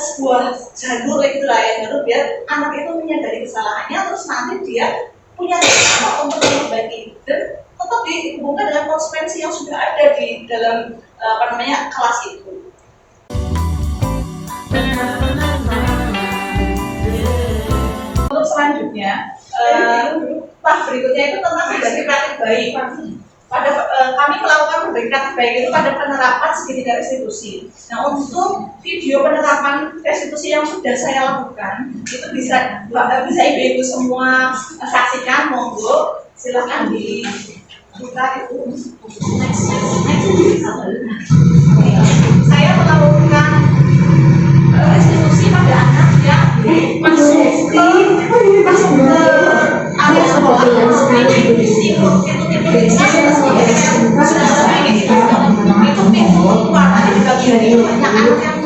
sebuah jalur itulah ya, jalur biar anak itu menyadari kesalahannya, terus nanti dia punya cara untuk memperbaiki dan tetap dihubungkan dengan konsekuensi yang sudah ada di dalam kelas itu. Untuk selanjutnya, tahap berikutnya itu tentang berbagai praktik baik. Kami melakukan berbagai praktik baik itu pada penerapan segitiga restitusi. Nah, untuk video penerapan restitusi yang sudah saya lakukan itu bisa ibu-ibu semua saksikan, monggo silakan dibuka itu. Saya melakukan restitusi pada anak yang masuk ke area sekolah itu pintu keluar di bagian ini banyak anak yang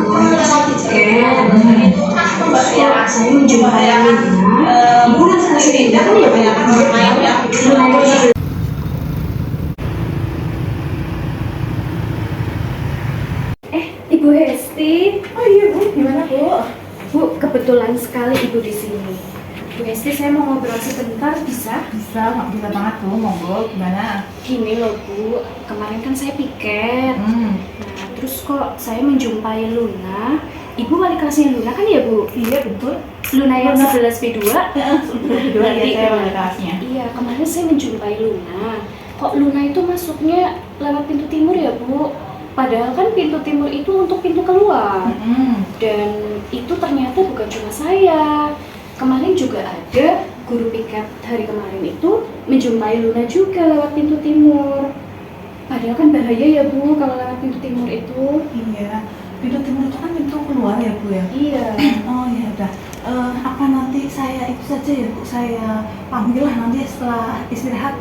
itu kan membahayakan murid sendiri dan membahayakan orang lain yang Ibu Hesti. Oh iya Bu, gimana Bu? Bu, kebetulan sekali Ibu di sini. Bu Hesti, saya mau ngobrol sebentar, bisa? Bisa banget Bu, monggo, gimana? Gini loh Bu, kemarin kan saya piket. Nah, terus kok saya menjumpai Luna. Ibu wali kelasnya Luna kan ya Bu? Iya betul. Luna yang 11 B2? 11 B2 ya, saya wali kelasnya. Iya, kemarin saya menjumpai Luna. Kok Luna itu masuknya lewat pintu timur ya Bu? Padahal kan pintu timur itu untuk pintu keluar. Dan itu ternyata bukan cuma saya. Kemarin juga ada guru piket hari kemarin itu menjumpai Luna juga lewat pintu timur. Padahal kan bahaya ya Bu kalau lewat pintu timur itu. Iya, pintu timur itu kan pintu keluar ya Bu ya? Iya. Oh ya udah. Apa nanti saya itu saja ya Bu, saya panggil lah nanti setelah istirahat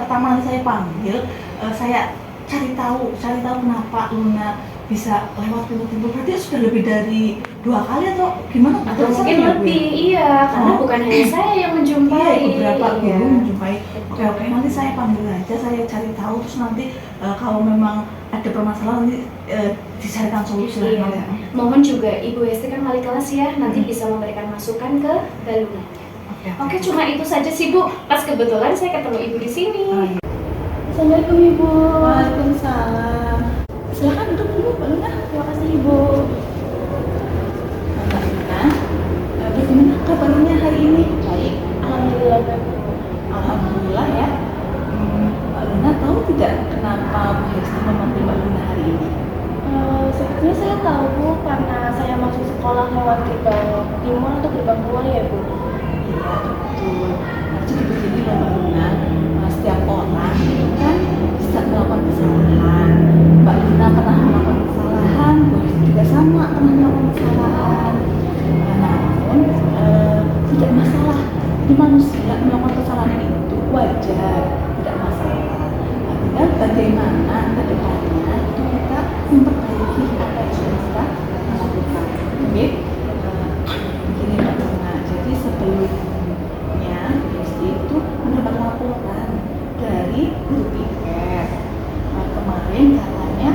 pertama nanti saya panggil, saya cari tahu kenapa Luna bisa lewat pintu timur. Berarti sudah lebih dari 2 kali atau gimana? Atau mungkin lebih, iya, karena bukan hanya saya yang menjumpai. Iya, beberapa guru menjumpai. Oke, nanti saya panggil aja, saya cari tahu, terus nanti kalau memang ada permasalahan nanti dicarikan solusi lah. Iya. Mohon juga Ibu Hesti kan wali kelas ya, nanti bisa memberikan masukan ke Mbak Luna. Oke, cuma itu saja sih Bu. Pas kebetulan saya ketemu Ibu di sini. Assalamualaikum Ibu. Waalaikumsalam. Silakan duduk dulu Mbak Luna. Terima kasih Ibu. Mbak Luna, bagaimana kabarnya hari ini? Baik. Alhamdulillah baik. Alhamdulillah ya. Mbak Luna tahu tidak kenapa Bu Hesti memanggil Mbak Luna hari ini? Sebetulnya saya tahu Bu, karena saya masuk sekolah lewat gerbang timur atau gerbang keluar ya Bu. Iya betul. Nah, jadi begini loh Mbak Luna, setiap orang itu kan bisa melakukan kesalahan. Mbak Luna pernah melakukan kesalahan, Bu Hesti juga sama pernah melakukan kesalahan. Namun tidak masalah. Di manusia melakukan kesalahan itu wajar, tidak masalah. Tinggal bagaimana ke depannya itu kita memperbaiki apa yang sudah kita lakukan. Oke, begini Mbak Luna. Jadi sebelumnya Hesti itu mendapat laporan dari guru piket. Kemarin katanya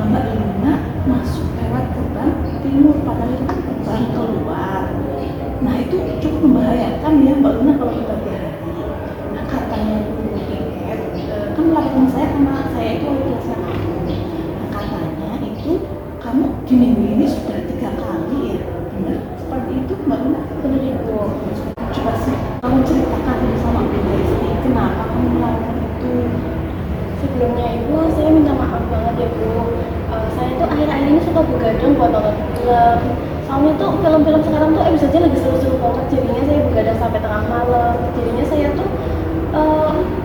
Mbak Luna masuk lewat gerbang timur, padahal itu kan gerbang keluar. Nah itu cukup membahayakan ya Mbak Luna kalau di pagi hari. Nah katanya guru piket, kan melakukan saya karena saya itu wali kelasnya kamu. Nah katanya itu kamu di minggu ini sudah 3 kali ya, benar? Seperti itu Mbak Luna? Benar Ibu. Coba sih kamu ceritakan sama Bu Hesti kenapa kamu melakukan itu. Sebelumnya Ibu, saya minta maaf banget ya Bu. Saya tuh akhir-akhir ini suka begadang buat nonton film. Soalnya tuh film-film sekarang tuh episode lagi seru-seru banget. Jadinya saya begadang sampai tengah malam. Jadinya saya tuh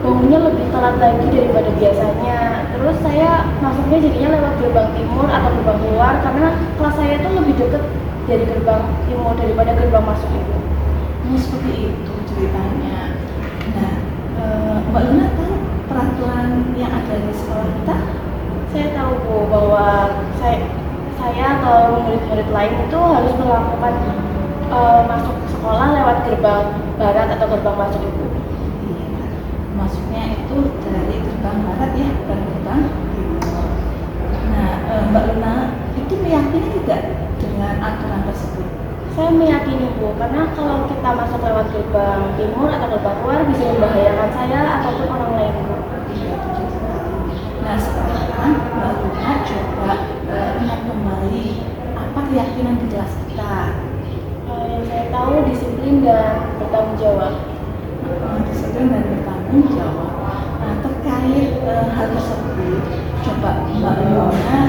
bangunnya lebih telat lagi daripada biasanya. Terus saya masuknya jadinya lewat gerbang timur atau gerbang keluar karena kelas saya tuh lebih deket dari gerbang timur daripada gerbang masuk Ibu. Oh seperti itu ceritanya. Nah, Mbak Luna tahu peraturan yang ada di sekolah kita? Saya tahu Bu bahwa saya atau murid-murid lain itu harus melakukan masuk sekolah lewat gerbang barat atau gerbang masuk Ibu. Iya, masuknya itu dari gerbang barat ya, bukan gerbang timur. Nah, Mbak Luna itu meyakini tidak dengan aturan tersebut? Saya meyakini Bu, karena kalau kita masuk lewat gerbang timur atau gerbang luar bisa membahayakan saya ataupun orang lain Bu. Iya, betul sekali. Nah sekarang Mbak Luna coba ingat kembali apa keyakinan di kelas kita. Yang saya tahu disiplin dan bertanggung jawab. Disiplin dan bertanggung jawab. Nah terkait hal tersebut, coba Mbak Luna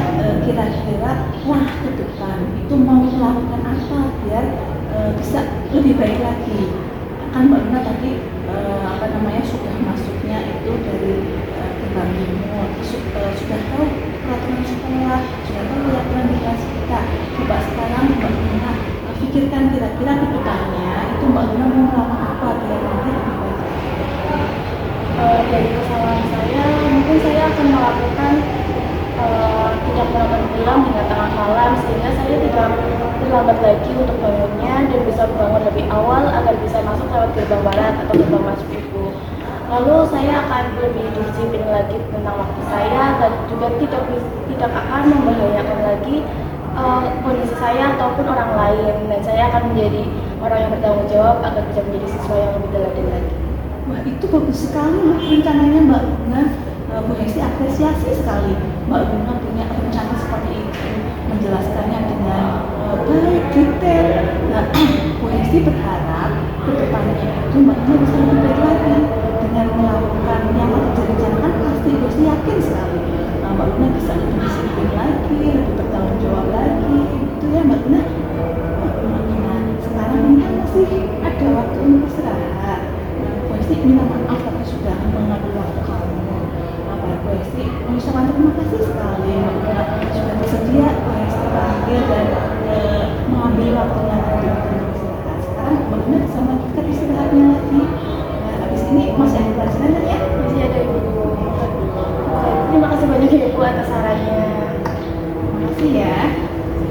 kira-kira wah ke depan itu mau melakukan apa biar bisa lebih baik lagi. Kan Mbak Luna tadi sudah masuknya itu dari gerbang timur, sudah tahu peraturan sekolah, sudah tahu peraturan di kelas kita. Coba sekarang Mbak Luna pikirkan kira-kira ke depannya itu Mbak Luna mau melakukan apa biar nanti lebih baik. Dari kesalahan saya, mungkin saya akan melakukan tidak melakukan pulang dengan tengah malam sehingga saya tidak terlambat lagi untuk bangunnya dan bisa bangun lebih awal agar bisa masuk lewat gerbang barat atau gerbang masuk Ibu. Lalu saya akan lebih disiplin lagi tentang waktu saya dan juga tidak akan membahayakan lagi kondisi saya ataupun orang lain, dan saya akan menjadi orang yang bertanggung jawab agar bisa menjadi siswa yang lebih teladan lagi. Wah itu bagus sekali rencananya Mbak Luna. Bu Hesti apresiasi sekali Mbak Luna punya rencana seperti itu, menjelaskannya dengan baik, detail. Nah, Bu Hesti berharap ke depannya itu Mbak Luna bisa lebih baik lagi dengan melakukan yang direncanakan. Pasti Bu Hesti yakin sekali Mbak Luna bisa lebih disiplin lagi, lebih bertanggung jawab lagi, gitu ya Mbak Luna. Nah, sekarang ini masih ada waktu untuk istirahat. Bu Hesti minta maaf tapi sudah mengambil waktu kamu. Bu Hesti mengucapkan terima kasih sekali Mbak sudah bersedia Bu Hesti panggil dan mengambil waktunya untuk istirahat. Sekarang Mbak Luna bisa melanjutkan istirahatnya lagi. Nah, habis ini masih ada pelajaran ya? Masih ada Ibu. Terima kasih banyak ya Ibu atas sarannya. Terima kasih ya.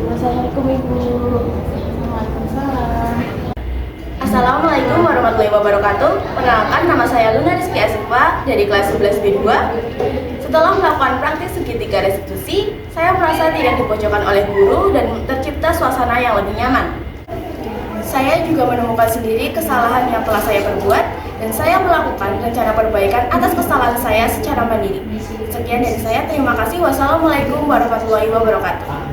Wassalamualaikum Ibu. Waalaikumsalam. Assalamualaikum warahmatullahi wabarakatuh. Perkenalkan, nama saya Luna Rizky Asifa dari kelas 11B2. Setelah melakukan praktik segitiga restitusi, saya merasa tidak dipojokkan oleh guru dan tercipta suasana yang lebih nyaman. Saya juga menemukan sendiri kesalahan yang telah saya perbuat dan saya melakukan rencana perbaikan atas kesalahan saya secara mandiri. Sekian dari saya, terima kasih. Wassalamualaikum warahmatullahi wabarakatuh.